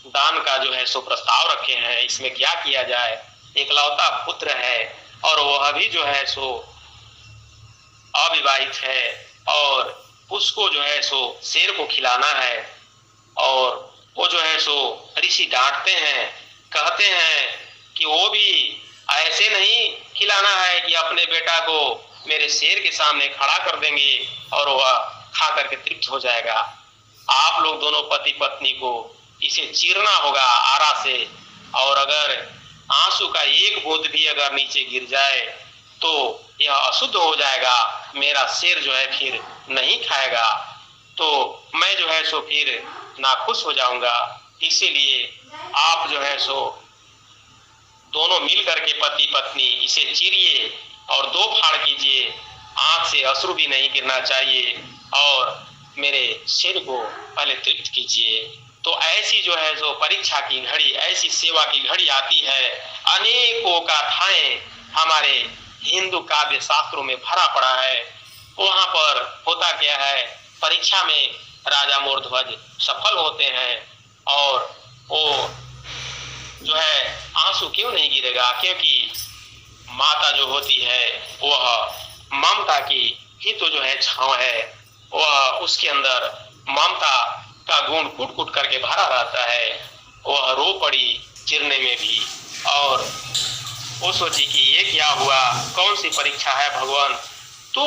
दान का जो है सो प्रस्ताव रखे हैं, इसमें क्या किया जाए। एकलौता पुत्र है और वह भी जो है सो अविवाहित है और उसको जो है सो शेर को खिलाना है। और वो जो है सो ऋषि डांटते हैं, कहते हैं कि वो भी ऐसे नहीं खिलाना है कि अपने बेटा को मेरे शेर के सामने खड़ा कर देंगे और वह खा करके तृप्त हो जाएगा। आप लोग दोनों पति पत्नी को इसे चीरना होगा आरा से, और अगर आंसू का एक बूंद भी अगर नीचे गिर जाए तो यह अशुद्ध हो जाएगा, मेरा शेर जो है फिर नहीं खाएगा, तो मैं जो है सो फिर नाखुश हो जाऊंगा। इसीलिए आप जो है सो दोनों मिल करके पति पत्नी इसे चीरिए और दो फाड़ कीजिए, आंख से अश्रु भी नहीं गिरना चाहिए, और मेरे शेर को पहले तृप्त कीजिए। तो ऐसी जो है सो परीक्षा की घड़ी, ऐसी सेवा की घड़ी आती है। अनेकों गाथाएं हमारे हिंदू काव्य शास्त्रों में भरा पड़ा है। वहां पर होता क्या है, परीक्षा में राजा मोरध्वज सफल होते हैं और वो जो है आंसू क्यों नहीं गिरेगा, क्योंकि माता जो होती है वह ममता की ही तो जो है छांव है, वह उसके अंदर ममता का गुण कूट कूट करके भरा रहता है। वह रो पड़ी चिरने में भी, और वो सोची कि ये क्या हुआ, कौन सी परीक्षा है भगवान। तो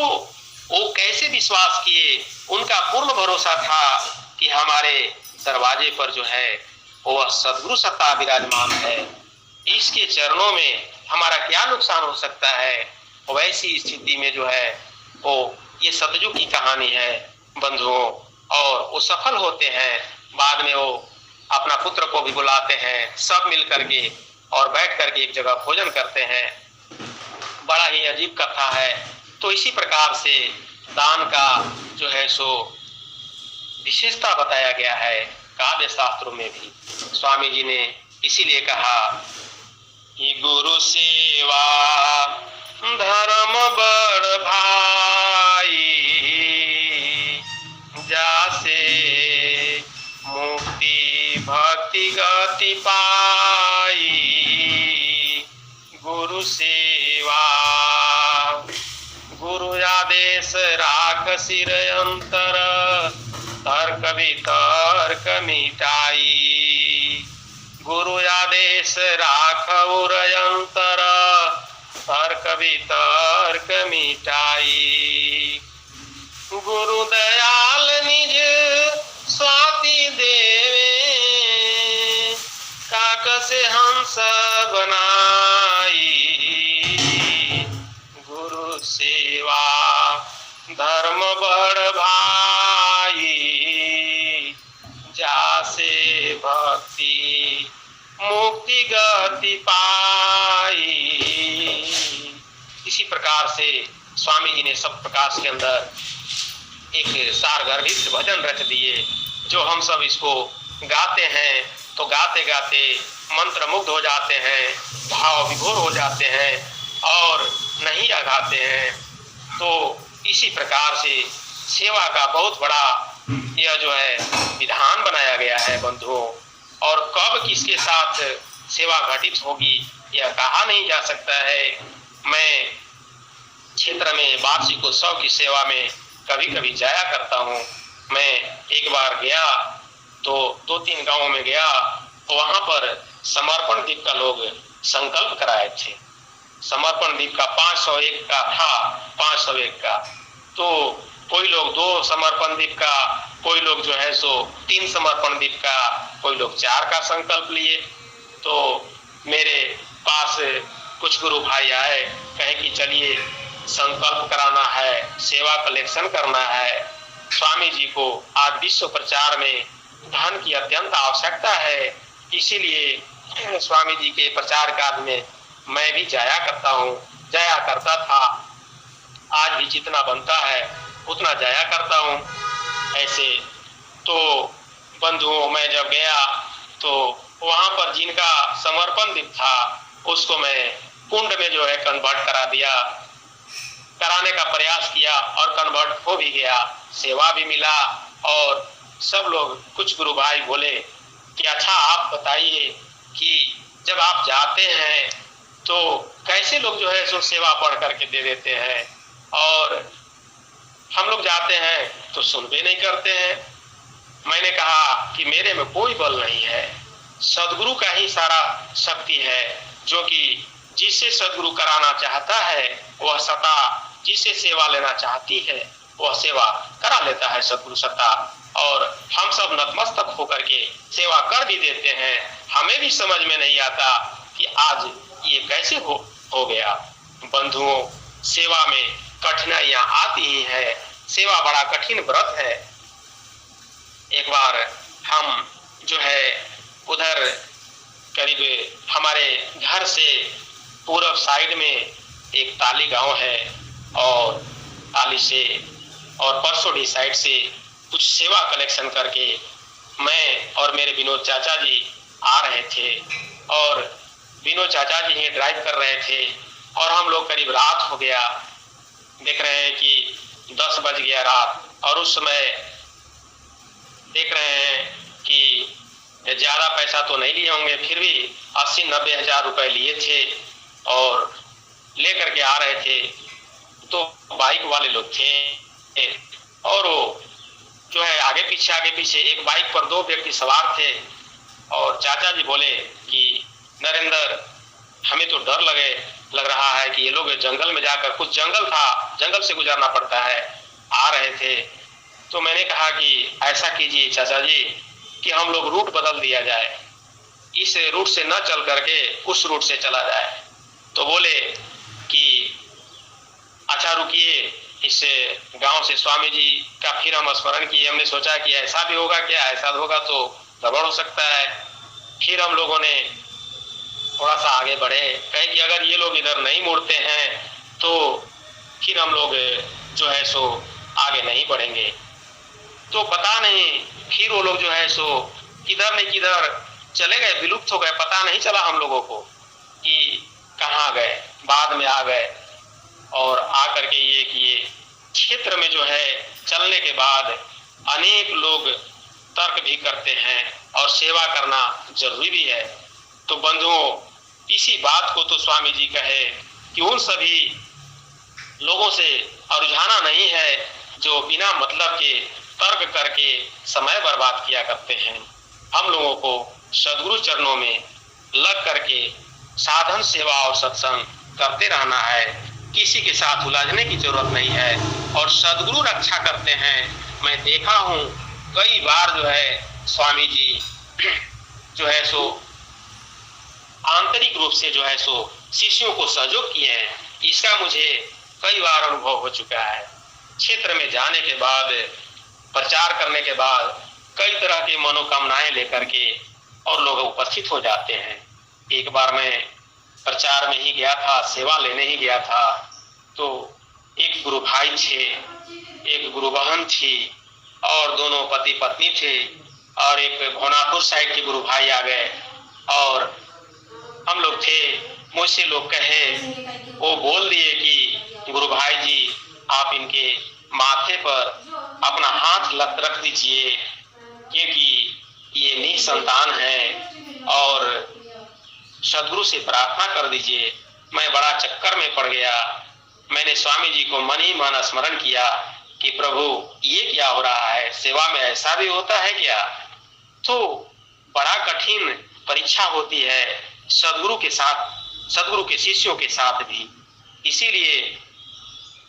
वो कैसे विश्वास किए, उनका पूर्ण भरोसा था कि हमारे दरवाजे पर जो है वह सदगुरु सत्ता विराजमान है, इसके चरणों में हमारा क्या नुकसान हो सकता है। वैसी स्थिति में जो है वो ये सतयुग की कहानी है बंधुओं, और वो सफल होते हैं। बाद में वो अपना पुत्र को भी बुलाते हैं, सब मिल करके और बैठ करके एक जगह भोजन करते हैं। बड़ा ही अजीब कथा है। तो इसी प्रकार से दान का जो है सो विशेषता बताया गया है काव्य शास्त्रों में भी। स्वामी जी ने इसीलिए कहा कि गुरु सेवा धर्म बड़ भाई, जासे मुक्ति भक्ति गति पाई। गुरु सेवा गुरु आदेश राख सिर अंतर, तर्क वितर्क मिटाई। गुरु आदेश राख उर अंतर, तर्क वितर्क मिटाई। गुरु दयाल निज स्वाति देवे, काक से हंस बनाई। गुरु सेवा धर्म बड़ भाई, जासे भक्ति मुक्ति गति पाई। इसी प्रकार से स्वामी जी ने सब प्रकाश के अंदर एक सारगर्भित भजन रच दिए, जो हम सब इसको गाते हैं तो गाते गाते मंत्र मुग्ध हो जाते हैं, भाव विभोर हो जाते हैं और नहीं गाते हैं। तो इसी प्रकार से सेवा का बहुत बड़ा यह जो है विधान बनाया गया है बंधुओं। और कब किसके साथ सेवा घटित होगी यह कहा नहीं जा सकता है। मैं क्षेत्र में वार्षिक उत्सव की सेवा में कभी कभी जाया करता हूँ। मैं एक बार गया तो 2-3 गांवों में गया, वहां पर समर्पण दीप का लोग संकल्प कराए थे। समर्पण दीप का 501 का था, 501 का। तो कोई लोग 2 समर्पण दीप का, कोई लोग जो है सो 3 समर्पण दीप का, कोई लोग 4 का संकल्प लिए। तो मेरे पास कुछ गुरु भाई आए, कहे कि चलिए संकल्प कराना है, सेवा कलेक्शन करना है। स्वामी जी को आज विश्व प्रचार में धन की अत्यंत आवश्यकता है, इसीलिए स्वामी जी के प्रचार कार्य में मैं भी जाया करता हूँ, जाया करता था। आज भी जितना बनता है उतना जाया करता हूँ। ऐसे तो बंधुओं, मैं जब गया तो वहां पर जिनका समर्पण दीप था उसको मैं कुंड में जो है कन्वर्ट करा दिया, कराने का प्रयास किया और कन्वर्ट हो भी गया, सेवा भी मिला। और सब लोग, कुछ गुरु भाई बोले कि अच्छा आप बताइए कि जब आप जाते हैं तो कैसे लोग जो है सो सेवा पढ़ करके दे देते हैं, और हम लोग जाते हैं तो सुनबे नहीं करते हैं। मैंने कहा कि मेरे में कोई बल नहीं है, सदगुरु का ही सारा शक्ति है, जो कि जिससे सदगुरु कराना चाहता है वह सता, जिससे सेवा लेना चाहती है वह सेवा करा लेता है सदगुरु सत्ता। और हम सब नतमस्तक होकर के सेवा कर भी देते हैं। हमें भी समझ में नहीं आता कि आज ये कैसे हो गया। बंधुओं, सेवा में कठिनाइयां आती ही है, सेवा बड़ा कठिन व्रत है। एक बार हम जो है उधर करीब हमारे घर से पूर्व साइड में एक ताली गांव है, और ताली से और परसोड़ी साइड से कुछ सेवा कलेक्शन करके मैं और मेरे विनोद चाचा जी आ रहे थे, और विनोद चाचा जी ही ड्राइव कर रहे थे। और हम लोग करीब रात हो गया, देख रहे हैं कि 10 बज गया रात, और उस समय देख रहे हैं कि ज्यादा पैसा तो नहीं लिए होंगे, फिर भी 80-90 हजार रुपए लिए थे और लेकर के आ रहे थे। तो बाइक वाले लोग थे और वो जो है आगे पीछे एक बाइक पर 2 व्यक्ति सवार थे। और चाचा जी बोले कि नरेंद्र, हमें तो डर लग रहा है कि ये लोग जंगल में जाकर, कुछ जंगल था, जंगल से गुजरना पड़ता है, आ रहे थे। तो मैंने कहा कि ऐसा कीजिए चाचा जी कि हम लोग रूट बदल दिया जाए, इस रूट से न चल करके उस रूट से चला जाए। तो बोले कि अच्छा रुकिए, इस गांव से स्वामी जी का फिर हम स्मरण किए। हमने सोचा कि ऐसा भी होगा क्या, ऐसा होगा तो गड़बड़ हो सकता है। फिर हम लोगों ने थोड़ा सा आगे बढ़े, कहे कि अगर ये लोग इधर नहीं मुड़ते हैं तो फिर हम लोग जो है सो आगे नहीं बढ़ेंगे। तो पता नहीं फिर वो लोग जो है सो किधर न किधर चले गए, विलुप्त हो गए, पता नहीं चला हम लोगों को कि कहाँ गए। बाद में आ गए और आकर के ये कि क्षेत्र में जो है चलने के बाद अनेक लोग तर्क भी करते हैं और सेवा करना जरूरी भी है। तो बंधुओं, इसी बात को तो स्वामी जी कहे कि उन सभी लोगों से रुझाना नहीं है जो बिना मतलब के तर्क करके समय बर्बाद किया करते हैं। हम लोगों को सद्गुरु चरणों में लग करके साधन सेवा और सत्संग करते रहना है। किसी के साथ उलझने की जरूरत नहीं है और सद्गुरु रक्षा करते हैं। मैं देखा हूँ कई बार जो है स्वामी जी जो है सो आंतरिक रूप से जो है सो शिष्यों को सहयोग किए हैं। इसका मुझे कई बार अनुभव हो चुका है। क्षेत्र में जाने के बाद, प्रचार करने के बाद कई तरह की मनोकामनाएं लेकर के और लोग उपस्थित हो जाते हैं। एक बार मैं प्रचार में ही गया था, सेवा लेने ही गया था, तो एक गुरु भाई थे, एक गुरु बहन थी और दोनों पति पत्नी थे और एक भोनापुर साइड के गुरु भाई आ गए और हम लोग थे। मुझसे लोग कहे, वो बोल दिए कि गुरु भाई जी आप इनके माथे पर अपना हाथ रख दीजिए क्योंकि ये निसंतान है और सद्गुरु से प्रार्थना कर दीजिए। मैं बड़ा चक्कर में पड़ गया। मैंने स्वामी जी को मन ही मन स्मरण किया कि प्रभु ये क्या हो रहा है, सेवा में ऐसा भी होता है क्या? तो बड़ा कठिन परीक्षा होती है सद्गुरु के साथ, सद्गुरु के शिष्यों के साथ भी। इसीलिए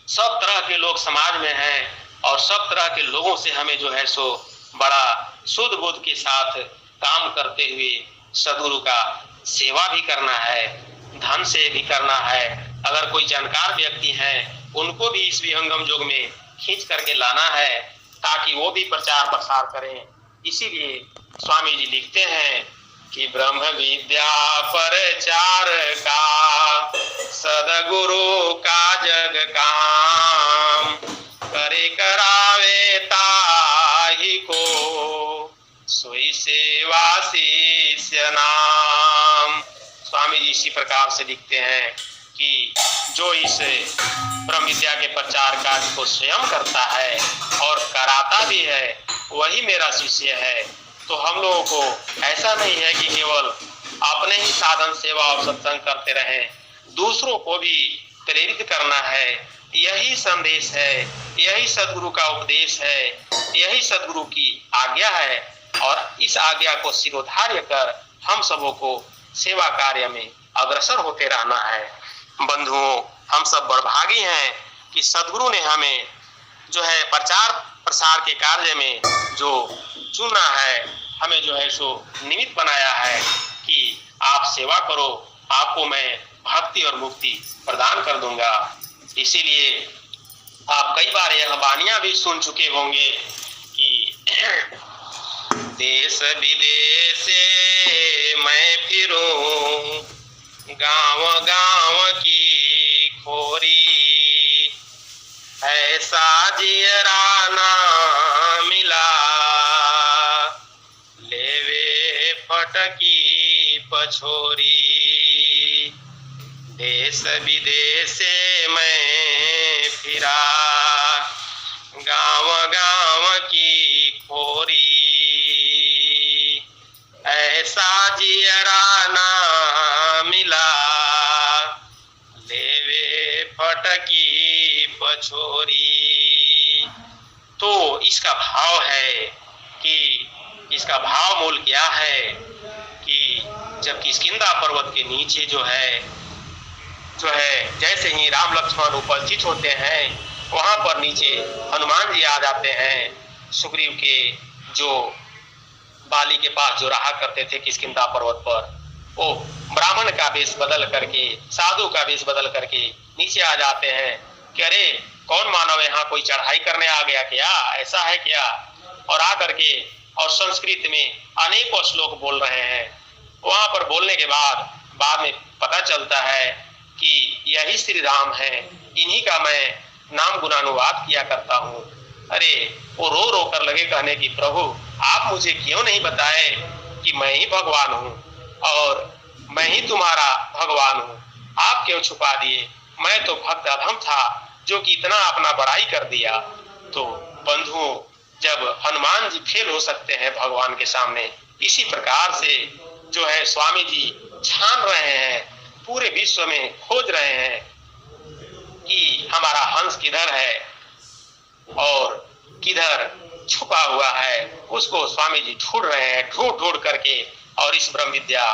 सब तरह के लोग समाज में हैं और सब तरह के लोगों से हमें जो है सो बड़ा शुद्ध बोध के साथ काम करते हुए सद्गुरु का सेवा भी करना है, धन से भी करना है। अगर कोई जानकार व्यक्ति हैं उनको भी इस विहंगम योग में खींच करके लाना है ताकि वो भी प्रचार प्रसार करें। इसीलिए स्वामी जी लिखते हैं कि ब्रह्म विद्या प्रचार का सद्गुरु का जग काम, करे करावे ताहि को सोई सेवा शिष्य नाम। स्वामी जी इसी प्रकार से लिखते हैं कि जो इस ब्रह्म विद्या के प्रचार कार्य को स्वयं करता है और कराता भी है वही मेरा शिष्य है। तो हम लोगों को ऐसा नहीं है कि केवल अपने ही साधन सेवा और सत्संग करते रहें, दूसरों को भी प्रेरित करना है। यही संदेश है, यही सद्गुरु का उपदेश है, यही सद्गुरु की आज्ञा है और इस आज्ञा को शिरोधार्य कर हम सबों को सेवा कार्य में अग्रसर होते रहना है। बंधुओं, हम सब बड़भागी हैं कि सद्गुरु ने हमें जो है प्रचार प्रसार के कार्य में जो चुना है, हमें जो है सो निमित्त बनाया है कि आप सेवा करो, आपको मैं भक्ति और मुक्ति प्रदान कर दूंगा। इसीलिए आप कई बार यह वाणियां भी सुन चुके होंगे कि देश विदेश मैं फिरूं, गांव गांव की खोरी, ऐसा जियरा ना मिला, लेवे फटकी पछोरी। देश विदेश मैं फिरा, गांव गांव की खोरी, ऐसा जियरा ना मिला, लेवे फटकी पछोरी। तो इसका भाव है कि इसका भाव मूल क्या है कि जब किष्किंधा पर्वत के नीचे जो है जैसे ही राम लक्ष्मण उपस्थित होते हैं, वहां पर नीचे हनुमान जी आ जाते हैं। सुग्रीव के जो बाली के पास जो रहा करते थे किष्किंधा पर्वत पर, वो ब्राह्मण का वेश बदल करके, साधु का वेश बदल करके नीचे आ जाते हैं कि अरे कौन मानव यहाँ कोई चढ़ाई करने आ गया क्या, ऐसा है क्या? और आकर के और संस्कृत में अनेकों श्लोक बोल रहे हैं। वहां पर बोलने के बाद में पता चलता है कि यही श्री राम है इन्हीं का मैं नाम गुणानुवाद किया करता हूँ। अरे वो रो रो कर लगे कहने की प्रभु आप मुझे क्यों नहीं बताए कि मैं ही भगवान हूँ और मैं ही तुम्हारा भगवान हूँ, आप क्यों छुपा दिए? मैं तो भक्त अधम था जो कि इतना अपना बड़ाई कर दिया। तो बंधुओं, जब हनुमान जी फेल हो सकते हैं भगवान के सामने, इसी प्रकार से जो है स्वामी जी छान रहे हैं, पूरे विश्व में खोज रहे हैं कि हमारा हंस किधर है और किधर छुपा हुआ है, उसको स्वामी जी ढूंढ रहे हैं, ढूंढ ढूंढ करके, और इस ब्रह्म विद्या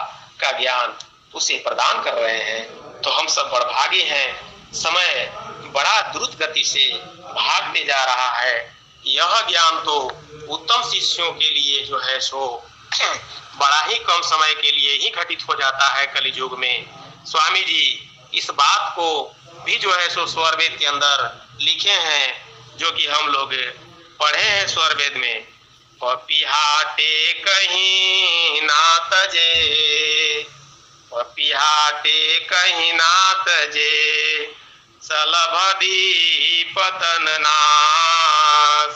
का ज्ञान उसे प्रदान कर रहे हैं। तो हम सब बड़भागी हैं, समय बड़ा द्रुत गति से भागते जा रहा है। यह ज्ञान तो उत्तम शिष्यों के लिए जो है सो बड़ा ही कम समय के लिए ही घटित हो जाता है कलियुग में। स्वामी जी इस बात को भी जो है सो स्वर वेद के अंदर लिखे हैं, जो कि हम लोग पढ़े हैं स्वर वेद में। पपिहाटे कहीं ना तजे, पपिहाटे कहीं ना तजे, सलभदी पतन नाश,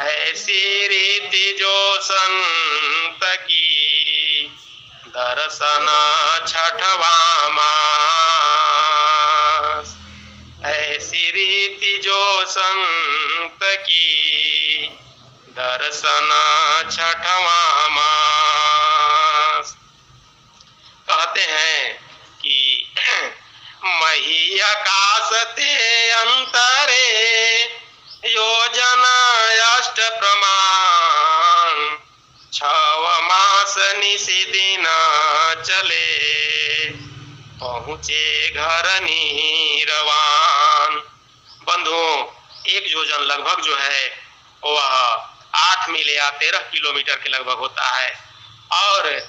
ऐसी रीति जो संत की, दर्शन छठवा मास, ऐसी रीति जो संत की, दर्शन छठवा मास। कहते हैं कि मही आकाश ते अंतरे, योजना अष्ट प्रमाण, छव मास निशि दिन चले, पहुँचे घर नीरवान। बंधुओं, एक योजन लगभग जो है वह 8 मील या 13 किलोमीटर के लगभग होता है, और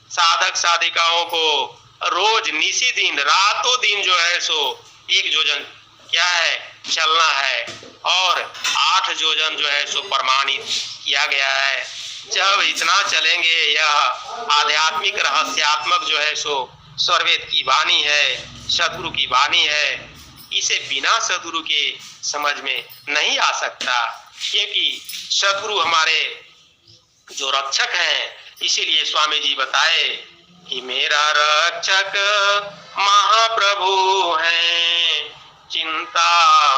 साधक साधिकाओं को रोज निशी दिन रातों दिन जो है सो 1 योजन क्या है चलना है, और 8 योजन जो है सो प्रमाणित किया गया है। जब इतना चलेंगे, यह आध्यात्मिक रहस्यात्मक जो है सो स्वर्वेद की वाणी है, सदगुरु की वाणी है, इसे बिना सदगुरु के समझ में नहीं आ सकता, क्योंकि सदगुरु हमारे जो रक्षक हैं। इसीलिए स्वामी जी बताए कि मेरा रक्षक महाप्रभु है, चिंता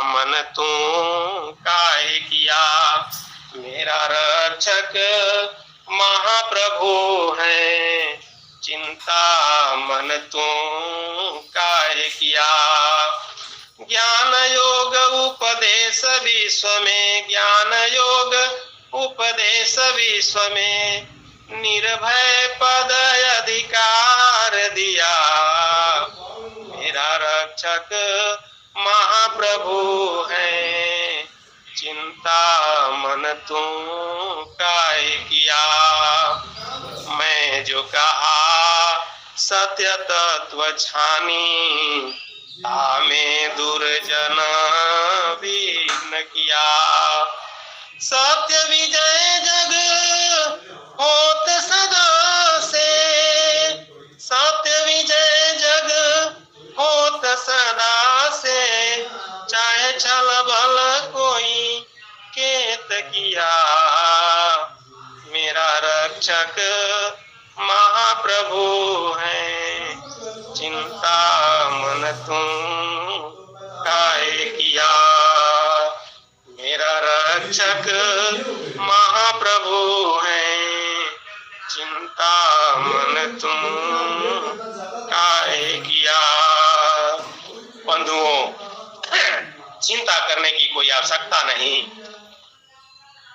मन तू काहे किया। मेरा रक्षक महाप्रभु है, चिंता मन तू काहे किया। ज्ञान योग उपदेश विश्व में, ज्ञान योग उपदेश विश्व में, निर्भय पद अधिकार दिया। मेरा रक्षक महाप्रभु है, चिंता मन तू काहे किया। मैं जो कहा सत्य तत्व छानी, आमे दुर्जन भी न किया। सत्य विजय जग होत सदा से, सत्य विजय जग होत सदा से, चाहे छल भल कोई केत किया। मेरा रक्षक महाप्रभु है, चिंता मन तू काहे किया। मेरा रक्षक महाप्रभु है, चिंता मन तू काहे किया। बंधुओं, चिंता करने की कोई आवश्यकता नहीं,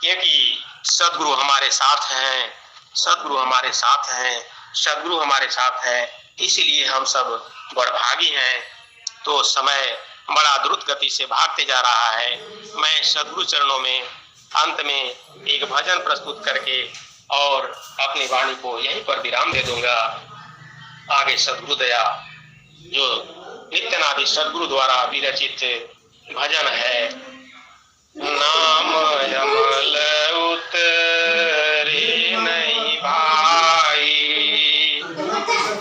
क्योंकि सदगुरु हमारे साथ हैं, सदगुरु हमारे साथ हैं, सदगुरु हमारे साथ है। इसीलिए हम सब बड़भागी हैं। तो समय बड़ा द्रुत गति से भागते जा रहा है। मैं सदगुरु चरणों में अंत में एक भजन प्रस्तुत करके और अपनी वाणी को यहीं पर विराम दे दूंगा। आगे सदगुरु दया जो नित्यनादि सदगुरु द्वारा विरचित भजन है। नाम अमल उतरे नहीं भाई,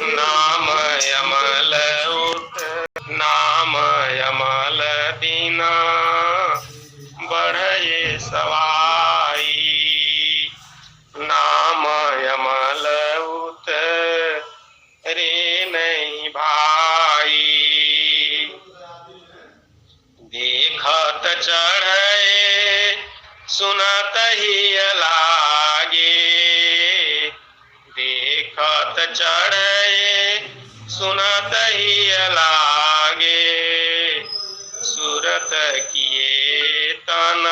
नाम अमल नाम अमल सवाई, नाम यमल उतरे नहीं भाई। देखत चढ़े सुनत ही लागे, देखत चढ़े सुनत ही लागे, सूरत किए तन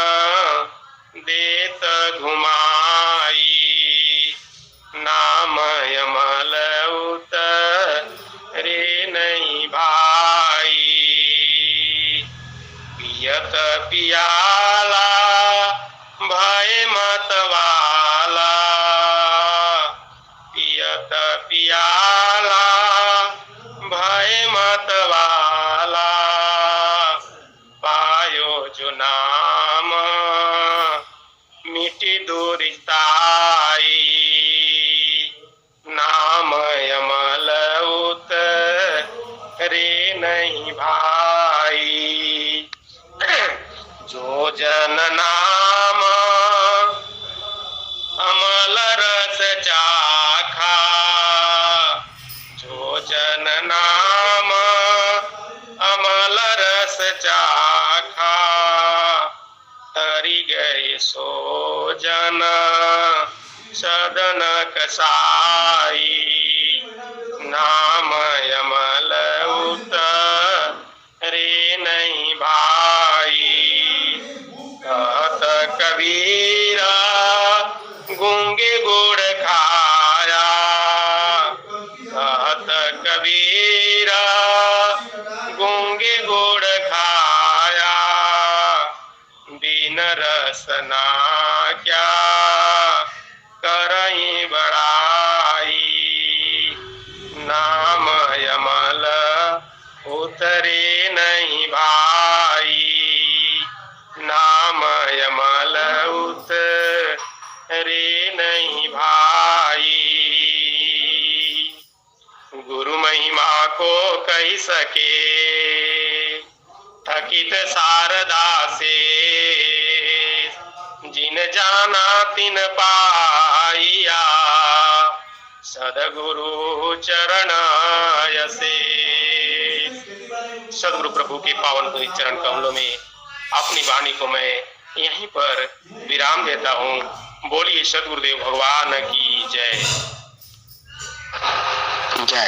देत घुमाई, नाम यमल उतरे नहीं भाई। पियत पियाला भय मतवाला, पियत पियाला भय मतवाला, पायो जो नाम मिटी दुरिताई, नाम यमल उतरे नहीं भाई। जो जन नाम अमल रस चाखा, जो जन नाम अमल रस चाखा, तरी गए सो जन सदन कसाई, नाम यमल उतरे नहीं भाई। कहत कबीरा गूंगे गुड़ खाया, कहत कबीरा गूंगे गुड़ खाया, बिन रसना क्या करई बड़ाई, नाम यमल उतरे नहीं भाई, नाम यमल उतरे नहीं भाई। गुरु महिमा को कही सके थकित शारदा से, जिन जाना तिन पाइया, सदगुरु चरण यसे। सदगुरु प्रभु के पावन पवित्र चरण कमलों में अपनी वाणी को मैं यहीं पर विराम देता हूँ। बोलिए सदगुरुदेव भगवान की जय। जय।